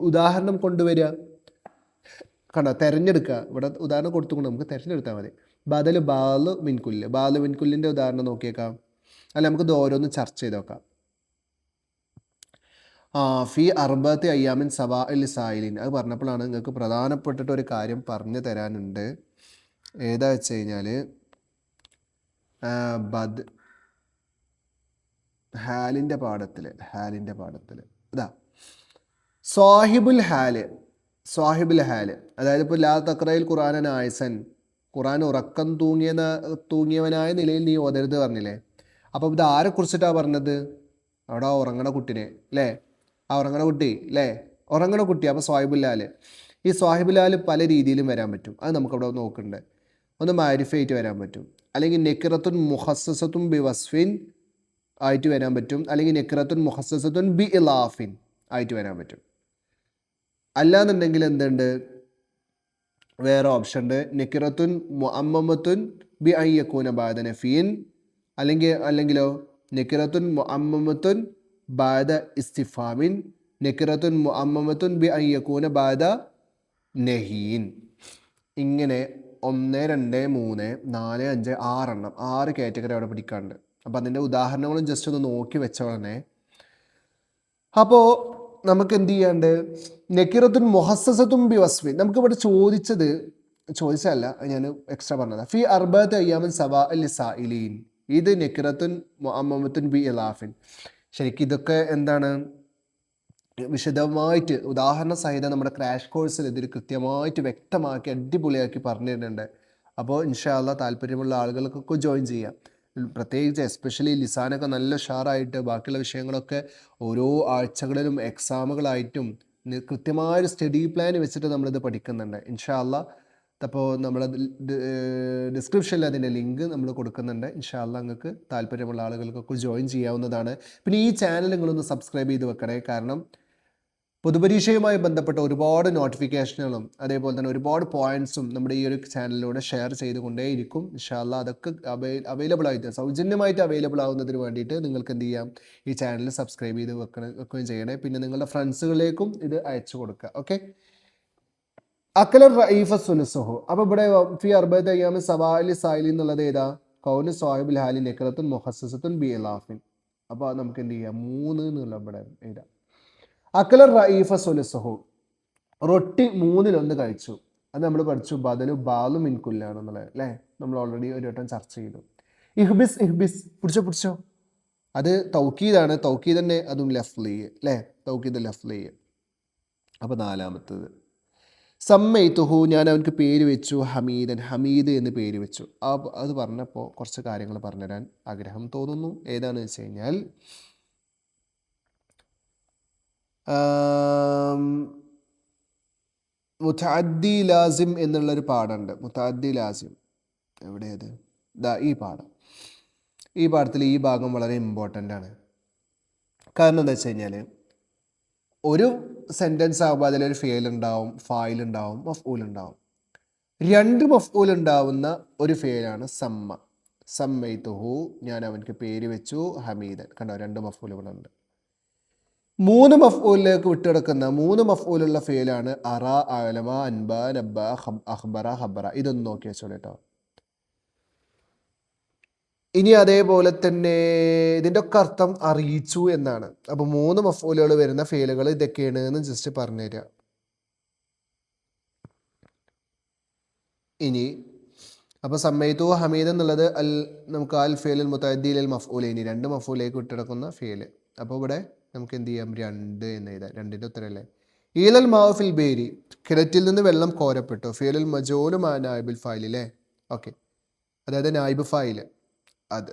ഉദാഹരണം കൊണ്ടുവരിക. കണ്ടോ, തിരഞ്ഞെടുക്കുക. ഇവിടെ ഉദാഹരണം കൊടുത്തുകൊണ്ട് നമുക്ക് തിരഞ്ഞെടുത്താൽ മതി. ബദൽ ബാല് മിൻകുല്ല്, ബാല് മിൻകുല്ലിൻ്റെ ഉദാഹരണം നോക്കിയേക്കാം. അല്ല, നമുക്കിത് ഓരോന്നും ചർച്ച ചെയ്ത് നോക്കാം. ഫി അർബത്തി അയ്യാമിൻ സവാ അൽ സായിലിൻ. അത് പറഞ്ഞപ്പോഴാണ് നിങ്ങൾക്ക് പ്രധാനപ്പെട്ടിട്ട് ഒരു കാര്യം പറഞ്ഞു തരാനുണ്ട്. ഏതാ വെച്ച് കഴിഞ്ഞാൽ ഹാലിൻ്റെ പാഠത്തിൽ ഇതാ സ്വാഹിബുൽ ഹാല്, അതായത് ഇപ്പോൾ ലാ തക്രയിൽ ഖുറാനൻ ആയസൻ, ഖുറാൻ ഉറക്കം തൂങ്ങിയവനായ നിലയിൽ നീ ഓതരുത് പറഞ്ഞില്ലേ. അപ്പോൾ ഇത് ആരെക്കുറിച്ചിട്ടാണ് പറഞ്ഞത്? അവിടെ ഉറങ്ങണ കുട്ടിനെ അല്ലേ, ആ ഉറങ്ങണ കുട്ടി അല്ലേ, ഉറങ്ങണ കുട്ടി. അപ്പോൾ സ്വാഹിബുല്ലാല്, ഈ സ്വാഹിബുല്ലാല് പല രീതിയിലും വരാൻ പറ്റും. അത് നമുക്കവിടെ നോക്കുന്നുണ്ട്. ഒന്ന് മാരിഫായിട്ട് വരാൻ പറ്റും, അല്ലെങ്കിൽ നെക്കിറത്തുൻ മുഹസ്സസത്തുൻ ബി വസ്ഫിൻ ആയിട്ട് വരാൻ പറ്റും, അല്ലെങ്കിൽ നെക്കിറത്തുൻ മുഹസ്സസത്തുൻ ബി ഇലാഫിൻ ആയിട്ട് വരാൻ പറ്റും. അല്ലാന്നുണ്ടെങ്കിൽ എന്തുണ്ട്, വേറെ ഓപ്ഷൻ ഉണ്ട്, നെക്കിറത്തുൻ മുഅമ്മമത്തുൻ ബി അൻ യകൂന ബഅദ നഫീൻ, അല്ലെങ്കിലോ നെക്കിറത്തുൻ മുഅമ്മമത്തുൻ ബഅദ ഇസ്തിഫാമിൻ, നെക്കിറത്തുൻ മുഅമ്മമത്തുൻ ബി അൻ യകൂന ബഅദ നഹീൻ. ഇങ്ങനെ 1 2 3 4 5 6 എണ്ണം, 6 കാറ്റഗറി അവിടെ പിടിക്കാറുണ്ട്. അപ്പോൾ അതിൻ്റെ ഉദാഹരണങ്ങളും ജസ്റ്റ് ഒന്ന് നോക്കി വെച്ചോളനെ. അപ്പോൾ നമുക്ക് എന്ത് ചെയ്യാണ്ട്, നെക്കിറത്തുൻ മുഹസ്സസത്തുൻ ബി വസ്ഫിൻ, നമുക്കിവിടെ ചോദിച്ചതല്ല, ഞാൻ എക്സ്ട്രാ പറഞ്ഞതാണ്. ഫി അർബഅത്തി അയ്യാമിൻ സവാ അൽ സായിലീൻ, ഇത് നെക്കിറത്തുൻ മുഅമ്മമത്തുൻ ബി ഇലാഫിൻ. ശരിക്കും ഇതൊക്കെ എന്താണ് വിശദമായിട്ട് ഉദാഹരണ സഹിതം നമ്മുടെ ക്രാഷ് കോഴ്സിൽ ഇതിൽ കൃത്യമായിട്ട് വ്യക്തമാക്കി അടിപൊളിയാക്കി പറഞ്ഞു തരുന്നുണ്ട്. അപ്പോൾ ഇൻഷാ അല്ലാഹ് താല്പര്യമുള്ള ആളുകൾക്കൊക്കെ ജോയിൻ ചെയ്യാം. പ്രത്യേകിച്ച് എസ്പെഷ്യലി ലിസാനൊക്കെ നല്ല ഉഷാറായിട്ട് ബാക്കിയുള്ള വിഷയങ്ങളൊക്കെ ഓരോ ആഴ്ചകളിലും എക്സാമുകളായിട്ടും കൃത്യമായൊരു സ്റ്റഡി പ്ലാൻ വെച്ചിട്ട് നമ്മളിത് പഠിക്കുന്നുണ്ട് ഇൻഷാ അല്ലാഹ്. അപ്പോൾ നമ്മൾ ഡിസ്ക്രിപ്ഷനിൽ അതിൻ്റെ ലിങ്ക് നമ്മൾ കൊടുക്കുന്നുണ്ട്. ഇൻഷാ അല്ലാഹ് നിങ്ങൾക്ക് താല്പര്യമുള്ള ആളുകൾക്കൊക്കെ ജോയിൻ ചെയ്യാവുന്നതാണ്. പിന്നെ ഈ ചാനൽ നിങ്ങളൊന്ന് സബ്സ്ക്രൈബ് ചെയ്ത് വെക്കണേ, കാരണം പൊതുപരീക്ഷയുമായി ബന്ധപ്പെട്ട ഒരുപാട് നോട്ടിഫിക്കേഷനുകളും അതേപോലെ തന്നെ ഒരുപാട് പോയിന്റ്സും നമ്മുടെ ഈ ഒരു ചാനലിലൂടെ ഷെയർ ചെയ്തുകൊണ്ടേയിരിക്കും. ഇൻഷാ അല്ലാഹ് അതൊക്കെ അവൈലബിൾ ആയിട്ട് സൗജന്യമായിട്ട് അവൈലബിൾ ആവുന്നതിന് വേണ്ടിയിട്ട് നിങ്ങൾക്ക് എന്ത് ചെയ്യാം, ഈ ചാനൽ സബ്സ്ക്രൈബ് ചെയ്ത് വെക്കുകയും ചെയ്യണേ. പിന്നെ നിങ്ങളുടെ ഫ്രണ്ട്സുകളിലേക്കും ഇത് അയച്ചു കൊടുക്കുക. ഓക്കെ. അക്കലർ റഈഫ സുനസുഹു. അപ്പോൾ ഇവിടെ ഫി അർബഅത്തി അയ്യാമി സവാഇലി സായിലി എന്നുള്ളത് ഏതാ? കൗനു സ്വാഹിബുൽ ഹാലി നക്റത്തുൻ മുഖസ്സസത്തുൻ ബി ഇലാഫിൻ. അപ്പോൾ നമുക്ക് എന്ത് ചെയ്യാം? 3 എന്നുള്ള ഇവിടെ എഴുതാം. അക്കലർ റഈഫ സുനസുഹു, റൊട്ടി 1/3 കഴിച്ചു. അത് നമ്മൾ പഠിച്ചു ബദലു ബാലു മിൻകുല്ലാണെന്നുള്ളത് അല്ലേ? നമ്മൾ ഓൾറെഡി ഒരു വട്ടം ചർച്ച ചെയ്തു. ഇഹ്ബിസ് ഇഹ്ബിസ്, പിടിച്ചോ പിടിച്ചോ. അത് തൗക്കീദാണ്. തൗക്കീദ് തന്നെ അതും ലഫ്ലി അല്ലേ? തൗക്കീദ് ലഫ്ലി. അപ്പോൾ 4-മത്തത് സമ്മൈതുഹു, ഞാൻ അവനക്ക് പേര് വെച്ചു ഹമീദൻ, ഹമീദ് എന്ന് പേര് വെച്ചു. അത് പറഞ്ഞപ്പോൾ കുറച്ച് കാര്യങ്ങൾ പറഞ്ഞുതരാൻ ആഗ്രഹം തോന്നുന്നു. ഏതാണെന്ന് വെച്ച് കഴിഞ്ഞാൽ മുതഅദ്ദി ലാസിം എന്നുള്ളൊരു പാഠമുണ്ട്. മുതഅദ്ദി ലാസിം എവിടെയത്? ഈ പാഠം. ഈ പാഠത്തിൽ ഈ ഭാഗം വളരെ ഇമ്പോർട്ടൻ്റ് ആണ്. കാരണം എന്താ വെച്ച് കഴിഞ്ഞാൽ ഒരു സെൻറ്റൻസ് ആകുമ്പോൾ അതിലൊരു ഫെയിൽ ഉണ്ടാവും, ഫായിൽ ഉണ്ടാവും, മഫ്ഊൽ ഉണ്ടാവും. 2 മഫ്ഊൽ ഉണ്ടാവുന്ന ഒരു ഫെയിലാണ് സമ്മ. സമ്മൈതുഹു, ഞാൻ അവനക്ക് പേര് വെച്ചു ഹമീദൻ. കണ്ടോ, 2 മഫ്ഊലുകളുണ്ട്. 3 മഫ്ഊലിലേക്ക് വിട്ടുകിടക്കുന്ന 3 മഫ്ഊലുള്ള ഫെയിലാണ് അറ, അലമ, അൻബ, നബ്ബ, അഖ്ബറ, ഖബറ. ഇതൊന്ന് നോക്കി വെച്ചോളൂ കേട്ടോ. ഇനി അതേപോലെ തന്നെ ഇതിൻ്റെ ഒക്കെ അർത്ഥം അറിയിച്ചു എന്നാണ്. അപ്പോൾ 3 മഫ്ഊലുകൾ വരുന്ന ഫെയിലുകൾ ഇതൊക്കെയാണ് എന്ന് ജസ്റ്റ് പറഞ്ഞുതരിക. ഇനി അപ്പോൾ സമ്മൈതു ഹമീദ് എന്നുള്ളത് നമുക്ക് അൽ ഫെയിലുൽ മുതഅദ്ദിൽ അൽ മഫ്ഊലൈനി, 2 മഫ്ഊലേക്ക് വിട്ടെടുക്കുന്ന ഫെയില്. അപ്പോൾ ഇവിടെ നമുക്ക് എന്ത് ചെയ്യാം? 2 എന്ന് എഴുതാം. 2ൻ്റെ ഉത്തരല്ലേ? ഈലൽ മാഫിൽ ബേരി, കിണറ്റിൽ നിന്ന് വെള്ളം കോരപ്പെട്ടു. ഫെയിലുൽ മജൂലു മാ നായിബുൽ ഫായിൽ അല്ലേ? ഓക്കെ, അതായത് നായിബ് ഫായിൽ അത്.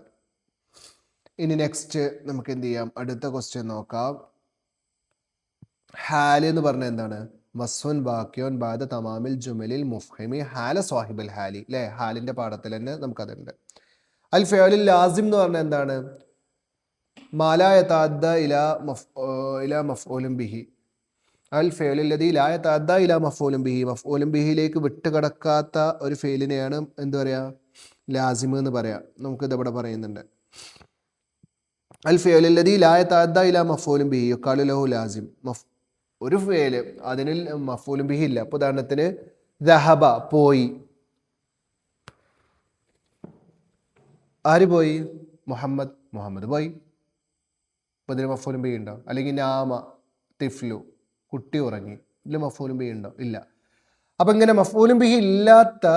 ഇനി നെക്സ്റ്റ് നമുക്ക് എന്ത് ചെയ്യാം? അടുത്ത ക്വസ്റ്റ്യൻ നോക്കാം. ഹാല് എന്ന് പറഞ്ഞാൽ എന്താണ്? വസ്വൻ ബാക്കിയോൻ ബാദ തമാമിൽ ജുമലിൽ മുഫ്ഹിമി ഹാല സ്വാഹിബുൽ ഹാലി അല്ലേ? ഹാലിൻ്റെ പാഠത്തിൽ തന്നെ നമുക്കതുണ്ട്. അൽ ഫിഅലുൽ ലാസിം എന്ന് പറഞ്ഞാൽ എന്താണ്? മാല യതഅദ്ദ ഇലാ മഫ്ഊലുൻ ബിഹി. അൽ ഫിഅലുൽ ലദീ ലാ യതഅദ്ദ ഇലാ മഫ്ഊലുൻ ബിഹി, മഫ്ഊലുൻ ബിഹിയിലേക്ക് വിട്ടുകിടക്കാത്ത ഒരു ഫെയിലിനെയാണ് എന്ത് പറയുക? ലാസിം എന്ന് പറയാം. നമുക്കിത് ഇവിടെ പറയുന്നുണ്ട്. അൽ ഫിഅലുൽ ലദീ ലാ യതഅദ്ദ ഇലാ മഫ്ഊലുൻ ബിഹി യുഖാലു ലഹു ലാസിം. ഒരു ഫെയില് അതിന് മഫ്ഊലുൻ ബിഹി ഇല്ല. അപ്പോൾ ഉദാഹരണത്തിന് ദഹബ, പോയി. ആര് പോയി? മുഹമ്മദ്, മുഹമ്മദ് പോയി. അപ്പോൾ ഇതിൽ മഫ്ഊലുൻ ബിഹി ഉണ്ടോ? അല്ലെങ്കിൽ നാമ തിഫ്ലു, കുട്ടി ഉറങ്ങി. ഇതിൽ മഫ്ഊലുൻ ബിഹി ഉണ്ടോ? ഇല്ല. അപ്പം ഇങ്ങനെ മഫ്ഊലുൻ ബിഹി ഇല്ലാത്ത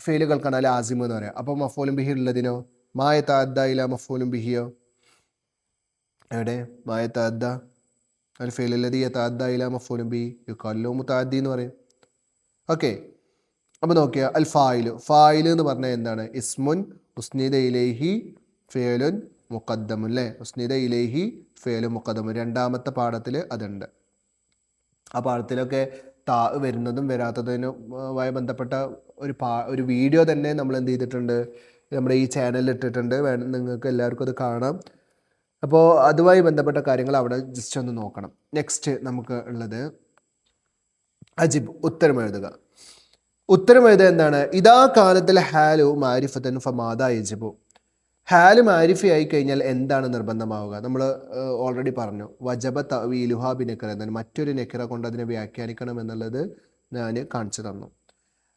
ഫെയിലുകൾക്കാണ് ലാസിം എന്ന് പറയുക. അപ്പോൾ മഫ്ഊലുൻ ബിഹി ഉള്ളതിനോ? മാ യതഅദ്ദ ഇലാ മഫ്ഊലുൻ ബിഹിയോ? എവിടെ? മാ യതഅദ്ദ അൽ ഫിഅലുൽ ലദീ യതഅദ്ദ ഇലാ മഫ്ഊലുൻ ബിഹി യുഖാലു ലഹു മുതഅദ്ദി എന്ന് പറയും. ഓക്കെ, അപ്പോൾ നോക്കിയാൽ അൽ ഫായിലു, ഫായില് എന്ന് പറഞ്ഞാൽ എന്താണ്? ഇസ്മുൻ ഉസ്നിദ ഇലൈഹി ഫിഅലുൻ മുഖദ്ദമുൻ അല്ലേ? ഉസ്നിദ ഇലൈഹി ഫിഅലുൻ മുഖദ്ദമുൻ 2-മത്തെ പാഠത്തിൽ അതുണ്ട്. ആ പാഠത്തിലൊക്കെ താ വരുന്നതും വരാത്തതിനുമായി ബന്ധപ്പെട്ട ഒരു വീഡിയോ തന്നെ നമ്മൾ എന്ത് ചെയ്തിട്ടുണ്ട്? നമ്മുടെ ഈ ചാനലിൽ ഇട്ടിട്ടുണ്ട്. നിങ്ങൾക്ക് എല്ലാവർക്കും അത് കാണാം. അപ്പോൾ അതുമായി ബന്ധപ്പെട്ട കാര്യങ്ങൾ അവിടെ ജസ്റ്റ് ഒന്ന് നോക്കണം. നെക്സ്റ്റ് നമുക്ക് ഉള്ളത് അജിബ്, ഉത്തരം എഴുതുക. ഉത്തരം എഴുതുക എന്താണ്? ഇതാ കാലത്തിൽ ഹാലു മാരിഫത്തൻ ഫമാദാ യജിബു. ഹാല് മാരിഫി ആയി കഴിഞ്ഞാൽ എന്താണ് നിർബന്ധമാവുക? നമ്മൾ ഓൾറെഡി പറഞ്ഞു. വജബ തഅ്വീലുഹാ ബിനക്റ, എന്നാൽ മറ്റൊരു നെക്റ കൊണ്ട് അതിനെ വ്യാഖ്യാനിക്കണം എന്നുള്ളത് ഞാൻ കാണിച്ചു തന്നു.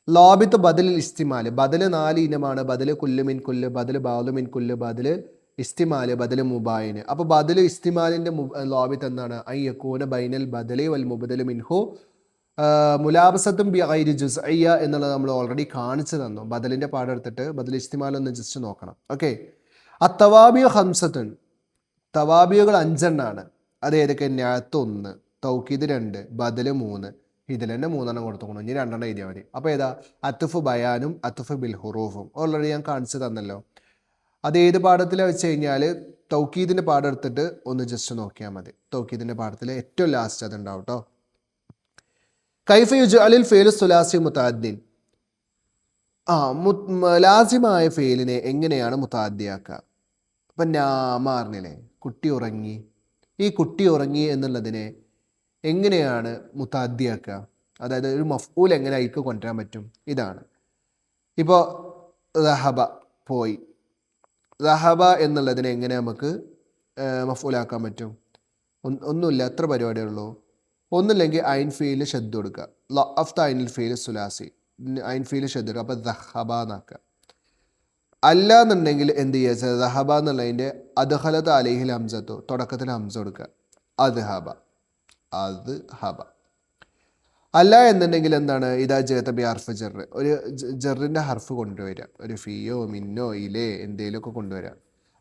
ലാബിത്ത് ബദൽ ഇസ്തിമാൽ, ബദൽ 4 ഇനമാണ്. ബദൽ കുല്ല് മിൻ കുല്ല്, ബദൽ ബാലു മിൻ കുല്ല്, ബദൽ ഇസ്തിമാൽ, ബദൽ മുബായിന്. അപ്പോൾ ബദൽ ഇസ്തിമാലിൻ്റെ ലാബിത്ത് എന്താണ്? ഐ യകൂന ബൈനൽ ബദലി വൽ മുബദൽ മിൻഹു മുലാബസത്തും ബി ഗൈരി ജുസ്ഇയ്യ എന്നുള്ളത് നമ്മൾ ഓൾറെഡി കാണിച്ചു തന്നു. ബദലിൻ്റെ പാഠം എടുത്തിട്ട് ബദൽ ഇസ്തിമാലൊന്ന് ജസ്റ്റ് നോക്കണം. ഓക്കെ, അത്തവാബിയ ഹംസത്തുൻ, തവാബിയകൾ 5 എണ്ണമാണ്. അത് ഏതൊക്കെ? നാത്ത് 1, തൗക്കീദ് 2, ബദൽ 3. ഇതിൽ തന്നെ 3 എണ്ണം കൊടുത്തുകൊണ്ട് ഇനി 2 എണ്ണം എഴുതിയാൽ മതി. അപ്പോൾ ഏതാ? അത്തുഫ് ബയാനും അത്തുഫ് ബിൽ ഹുറൂഫും ഓൾറെഡി ഞാൻ കാണിച്ചു തന്നല്ലോ. അത് ഏത് പാഠത്തിലാണ് വെച്ച് കഴിഞ്ഞാൽ തൗക്കീദിൻ്റെ പാഠം എടുത്തിട്ട് ഒന്ന് ജസ്റ്റ് നോക്കിയാൽ മതി. തൗക്കീദിൻ്റെ പാഠത്തിൽ ഏറ്റവും ലാസ്റ്റ് അതുണ്ടാവും കേട്ടോ. കൈഫ യുജ്അലുൽ ഫിഅലു സുലാസി മുതഅദ്ദിൻ, ലാസിമായ ഫെയിലിനെ എങ്ങനെയാണ് മുതഅദ്ദിയാക്കുക? അപ്പം നാമ അറിഞ്ഞില്ലേ, കുട്ടി ഉറങ്ങി. ഈ കുട്ടി ഉറങ്ങി എന്നുള്ളതിനെ എങ്ങനെയാണ് മുതഅദ്ദിയാക്കുക? അതായത് ഒരു മഫ്ഊൽ എങ്ങനെ അതിലേക്ക് കൊണ്ടുവരാൻ പറ്റും? ഇതാണ്. ഇപ്പോൾ ദഹബ, പോയി. ദഹബ എന്നുള്ളതിനെ എങ്ങനെ നമുക്ക് മഫ്ഊലാക്കാൻ പറ്റും? ഒന്നുമില്ല, എത്ര പരിപാടിയുള്ളൂ. ഒന്നുമില്ലെങ്കിൽ ഐൻ ഫീലിൽ ഷദ്ദ് കൊടുക്കുക. ലഅഫ്ത ഐനിൽ ഫീൽ സുലാസി, ഐൻ ഫീൽ ഷദ്ദ, അപ്പോൾ ദഹബ എന്നാക്കുക. അല്ല എന്നുണ്ടെങ്കിൽ എന്ത് ചെയ്യുക, ദഹബ എന്നുള്ളതിൻ്റെ അദ്ഖലത അലൈഹിൽ ഹംസത്തു, തുടക്കത്തിൽ ഹംസ കൊടുക്കുക, അദ്ഹബ, അദ്ഹബ. അല്ല എന്നുണ്ടെങ്കിൽ എന്താണ്, ഇതാ ജേതബി ഹർഫ് ജർ, ഒരു ജറിൻ്റെ ഹർഫ് കൊണ്ടുവരിക, ഒരു ഫിയോ മിന്നോ ഇലേ എന്തെങ്കിലുമൊക്കെ കൊണ്ടുവരിക.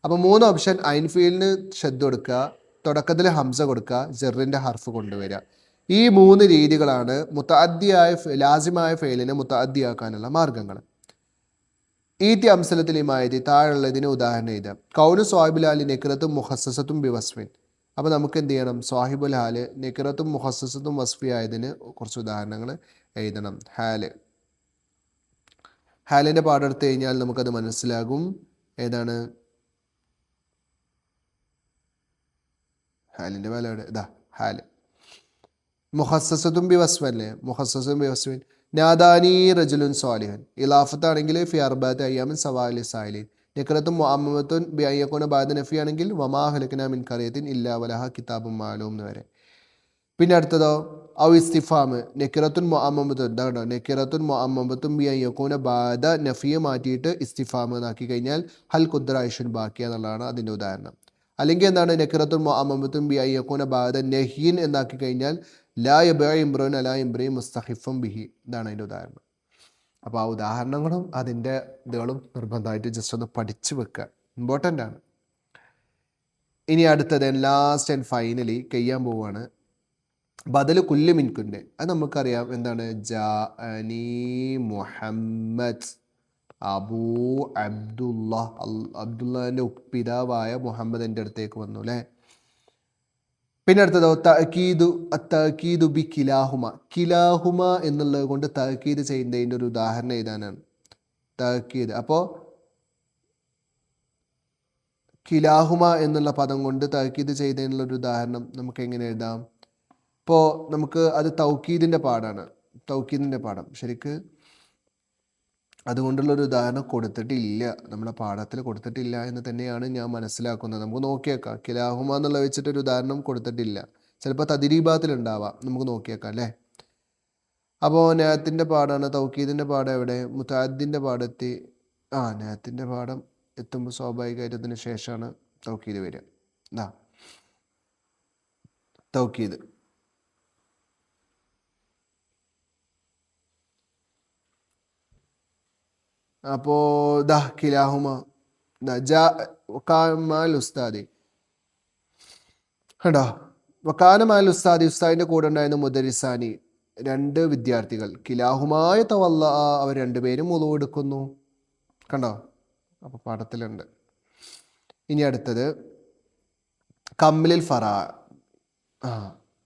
അപ്പോൾ 3 ഓപ്ഷൻ: ഐൻ ഫീലിന് ഷദ്ദ് കൊടുക്കുക, തുടക്കത്തിൽ ഹംസ കൊടുക്കുക, ജറിൻ്റെ ഹർഫ് കൊണ്ടുവരിക. ഈ 3 രീതികളാണ് മുതഅദ്ദിയായ ലാസിമായ ഫെയിലിനെ മുതഅദ്ദിയാക്കാനുള്ള മാർഗങ്ങൾ. ഈത്തി അംസലത്തിൽ ഇമായതി, താഴെയുള്ളതിന് ഉദാഹരണം എഴുതാം. കൗനു സ്വാഹിബുൽ ഹാലി നെക്റത്തും മുഹസ്സസത്തും ബിവസ്ഫിൻ. അപ്പോൾ നമുക്ക് എന്ത് ചെയ്യണം, സ്വാഹിബുൽ ഹാല് നെക്റത്തും മുഹസ്സസത്തും വസ്ഫി ആയതിന് കുറച്ച് ഉദാഹരണങ്ങൾ എഴുതണം. ഹാലിൻ്റെ പാഠം എടുത്തു കഴിഞ്ഞാൽ നമുക്കത് മനസ്സിലാകും. ഏതാണ് ഹാലിൻ്റെ വിലയുടെ ഇതാ ഹാല്. മുഹസ്സസത്തും ബി വസ്ഫല്ലേ, മുഹസ്സസും ബി വസ്ഫിൻ. നാദാനി റജുലുൻ സ്വാലിഹൻ, ഇലാഫത്താണെങ്കിൽ ഫി അർബഅത്തി അയ്യാമിൻ സവാഇലി സായിലിൻ. നിക്റത്തും മുഅമ്മമത്തുൻ ബി അയ്യകൂന ബഅദ നഫി ആണെങ്കിൽ വമാ ഹലക്നാ മിൻ ഖറിയത്തിൻ ഇല്ലാ വലഹ കിതാബും മാലൂം എന്ന് വരെ. പിന്നെ അടുത്തതോ ഔ ഇസ്തിഫാം, നിക്റത്തുൻ മുഅമ്മമത്തുൻ, ഇതാണ്ടോ നിക്റത്തുൻ മുഅമ്മമത്തുൻ ബി അയ്യകൂന ബഅദ നഫി മാറ്റിയിട്ട് ഇസ്തിഫാം എന്നാക്കി കഴിഞ്ഞാൽ ഹൽ ഖുദ്റ ഐഷുൻ ബാക്കിയ എന്നുള്ളതാണ് അതിൻ്റെ ഉദാഹരണം. അല്ലെങ്കിൽ എന്താണ്, നക്കിറത്തുൻ മുഅമ്മമത്തുൻ ബി അയ്യകൂന ബഅദ നഹീൻ എന്നാക്കി കഴിഞ്ഞാൽ ലാ യബഇ ഇംറുൻ അലാ ഇംറി മുസ്തഖിഫൻ ബിഹി, ഇതാണ് അതിൻ്റെ ഉദാഹരണം. അപ്പോൾ ആ ഉദാഹരണങ്ങളും അതിൻ്റെ ഇതുകളും നിർബന്ധമായിട്ട് ജസ്റ്റ് ഒന്ന് പഠിച്ചു വെക്കുക, ഇമ്പോർട്ടൻ്റ് ആണ്. ഇനി അടുത്തത് ലാസ്റ്റ് ആൻഡ് ഫൈനലി കഴിയാൻ പോവുകയാണ്. ബദൽ കുല്ലു മിൻകുൻ്റെ, അത് നമുക്കറിയാം എന്താണ്, ജാഅനി മുഹമ്മദ്, അബൂ അബ്ദുള്ള, അബ്ദുള്ളൻ്റെ പിതാവായ മുഹമ്മദ് എൻ്റെ അടുത്തേക്ക് വന്നു അല്ലേ. പിന്നെ അടുത്തതോ തഅക്കീദു ബി കിലാഹുമ, കിലാഹുമ എന്നുള്ളത് കൊണ്ട് തഅക്കീദ് ചെയ്യുന്നതിൻ്റെ ഒരു ഉദാഹരണം എഴുതാനാണ്. തഅക്കീദ്, അപ്പോൾ കിലാഹുമ എന്നുള്ള പദം കൊണ്ട് തഅക്കീദ് ചെയ്തതിനുള്ള ഒരു ഉദാഹരണം നമുക്ക് എങ്ങനെ എഴുതാം. ഇപ്പോൾ നമുക്ക് അത് തൗക്കീദിൻ്റെ പാഠമാണ്, തൗക്കീദിൻ്റെ പാഠം ശരിക്ക് അതുകൊണ്ടുള്ളൊരു ഉദാഹരണം കൊടുത്തിട്ടില്ല, നമ്മളെ പാഠത്തിൽ കൊടുത്തിട്ടില്ല എന്ന് തന്നെയാണ് ഞാൻ മനസ്സിലാക്കുന്നത്. നമുക്ക് നോക്കിയേക്കാം, കിലാഹുമ എന്നുള്ള വെച്ചിട്ടൊരു ഉദാഹരണം കൊടുത്തിട്ടില്ല, ചിലപ്പോൾ തദ്രീബാത്തിലുണ്ടാവാം, നമുക്ക് നോക്കിയേക്കാം അല്ലേ. അപ്പോൾ നഅത്തിൻ്റെ പാഠമാണ്, തൗക്കീദിൻ്റെ പാഠം എവിടെ, മുതഅദ്ദിൻ്റെ പാഠത്തി നഅത്തിൻ്റെ പാഠം എത്തുമ്പോൾ സ്വാഭാവികമായിട്ട് അതിന് ശേഷമാണ് തൗക്കീദ് വരിക. തൗക്കീദ് അപ്പോൾ കിലാഹുമ വക്കാനമാൽ ഉസ്താദി കണ്ടോ, വക്കാനമാൽ ഉസ്താദി, ഉസ്താദിൻ്റെ കൂടെ ഉണ്ടായിരുന്ന മുദരിസാനി, 2 വിദ്യാർത്ഥികൾ, കിലാഹുമായ തവല്ല, അവർ 2 പേരും വുളു എടുക്കുന്നു, കണ്ടോ, അപ്പോൾ പാഠത്തിലുണ്ട്. ഇനി അടുത്തത് കമ്മിലിൽ ഫറാ,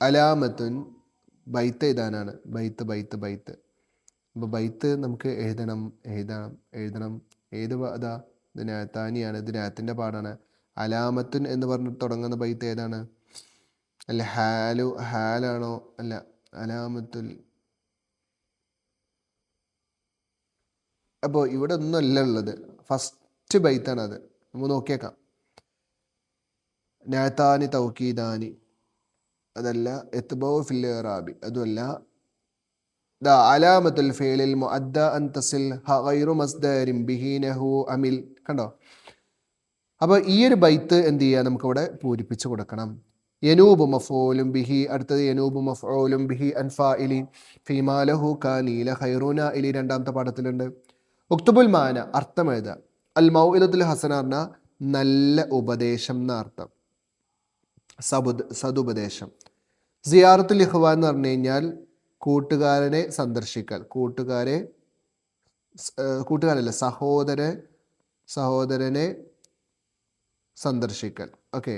അലാമത്തുൻ, ബൈത്ത് എഴുതാനാണ്, ബൈത്ത്. അപ്പോൾ ബൈത്ത് നമുക്ക് എഴുതണം. ഏത് അതാ, ഇത് നാത്താനിയാണ്, ഇത് നാത്തിൻ്റെ പാടാണ്. അലാമത്തുൻ എന്ന് പറഞ്ഞിട്ട് തുടങ്ങുന്ന ബൈത്ത് ഏതാണ്, അല്ല ഹാലാണോ, അല്ല അലാമത്തുൽ. അപ്പോൾ ഇവിടെ ഒന്നും അല്ല ഉള്ളത്, ഫസ്റ്റ് ബൈത്താണ് അത്, നമുക്ക് നോക്കിയേക്കാം. നാത്താനി തൗക്കീദാനി, അതല്ല. എത്ബൗ ഫിൽ ഇറാബി, അതുമല്ല. അലാമത്തുൽ ഫിഅലിൽ മുഅദ്ദ അൻ തസിൽ ഗൈറു മസ്ദരിൻ ബിഹി നഹു അമിൽ, കണ്ടോ. അപ്പോൾ ഈ ഒരു ബൈത്ത് എന്ത് ചെയ്യുക, നമുക്കിവിടെ പൂരിപ്പിച്ച് കൊടുക്കണം. യനൂബു മഫ്ഊലും ബിഹി, അടുത്തത് യനൂബു മഫ്ഊലും ബിഹി അൻ ഫാഇലി ഫീമാ ലഹു കാനീല ഖൈറുന ഇലി, 2ാമത്തെ പാഠത്തിലുണ്ട്. ഉക്തുബുൽ മാന, അർത്ഥം എഴുതുക. അൽ മൗഇദത്തുൽ ഹസന പറഞ്ഞാൽ നല്ല ഉപദേശം എന്ന അർത്ഥം, സതുപദേശം. സിയാറത്തുൽ ഇഖ്വാൻ എന്ന് പറഞ്ഞു കഴിഞ്ഞാൽ കൂട്ടുകാരനെ സന്ദർശിക്കൽ, കൂട്ടുകാരല്ല സഹോദരനെ സന്ദർശിക്കൽ. ഓക്കെ.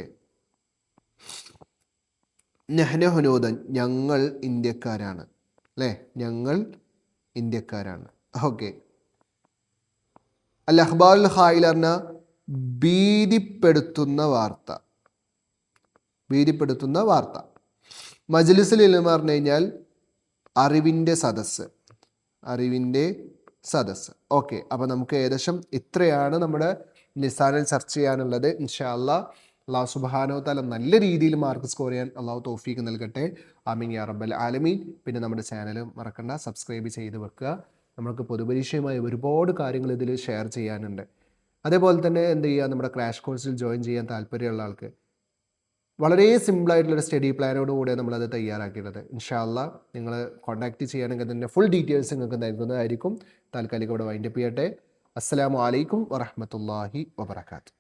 നഹ്നു ഹുനൂദൻ, ഞങ്ങൾ ഇന്ത്യക്കാരാണ് അല്ലേ, ഞങ്ങൾ ഇന്ത്യക്കാരാണ്. ഓക്കെ. അൽ അഖ്ബാറുൽ ഖായില പറഞ്ഞാൽ ഭീതിപ്പെടുത്തുന്ന വാർത്ത. മജ്ലിസുൽ ഇൽമ പറഞ്ഞു കഴിഞ്ഞാൽ അറിവിൻ്റെ സദസ്സ്. ഓക്കെ. അപ്പോൾ നമുക്ക് ഏകദേശം ഇത്രയാണ് നമ്മുടെ ലിസാനിൽ ചർച്ച ചെയ്യാനുള്ളത്. ഇൻഷാ അല്ലാഹ് അള്ളാഹു സുബ്ഹാനഹു തആല നല്ല രീതിയിൽ മാർക്ക് സ്കോർ ചെയ്യാൻ അള്ളാഹു തൗഫീഖ് നൽകട്ടെ. ആമീൻ യാ റബ്ബൽ ആലമീൻ. പിന്നെ നമ്മുടെ ചാനൽ മറക്കണ്ട, സബ്സ്ക്രൈബ് ചെയ്ത് വെക്കുക. നമുക്ക് പൊതുപരീക്ഷയുമായി ഒരുപാട് കാര്യങ്ങൾ ഇതിൽ ഷെയർ ചെയ്യാനുണ്ട്. അതേപോലെ തന്നെ എന്ത് ചെയ്യുക, നമ്മുടെ ക്രാഷ് കോഴ്സിൽ ജോയിൻ ചെയ്യാൻ താല്പര്യമുള്ള ആൾക്ക് വളരെ സിമ്പിളായിട്ടുള്ളൊരു സ്റ്റഡി പ്ലാനോട് കൂടിയാണ് നമ്മളത് തയ്യാറാക്കിയിട്ടുള്ളത്. ഇൻഷാ അല്ലാഹ് നിങ്ങൾ കോൺടാക്റ്റ് ചെയ്യുകയാണെങ്കിൽ അതിൻ്റെ ഫുൾ ഡീറ്റെയിൽസ് നിങ്ങൾക്ക് നൽകുന്നതായിരിക്കും. താൽക്കാലികം ഇവിടെ വൈൻഡപ്പ് ചെയ്യട്ടെ. അസ്സലാമു അലൈക്കും വറഹ്മത്തുള്ളാഹി വബറകാതുഹു.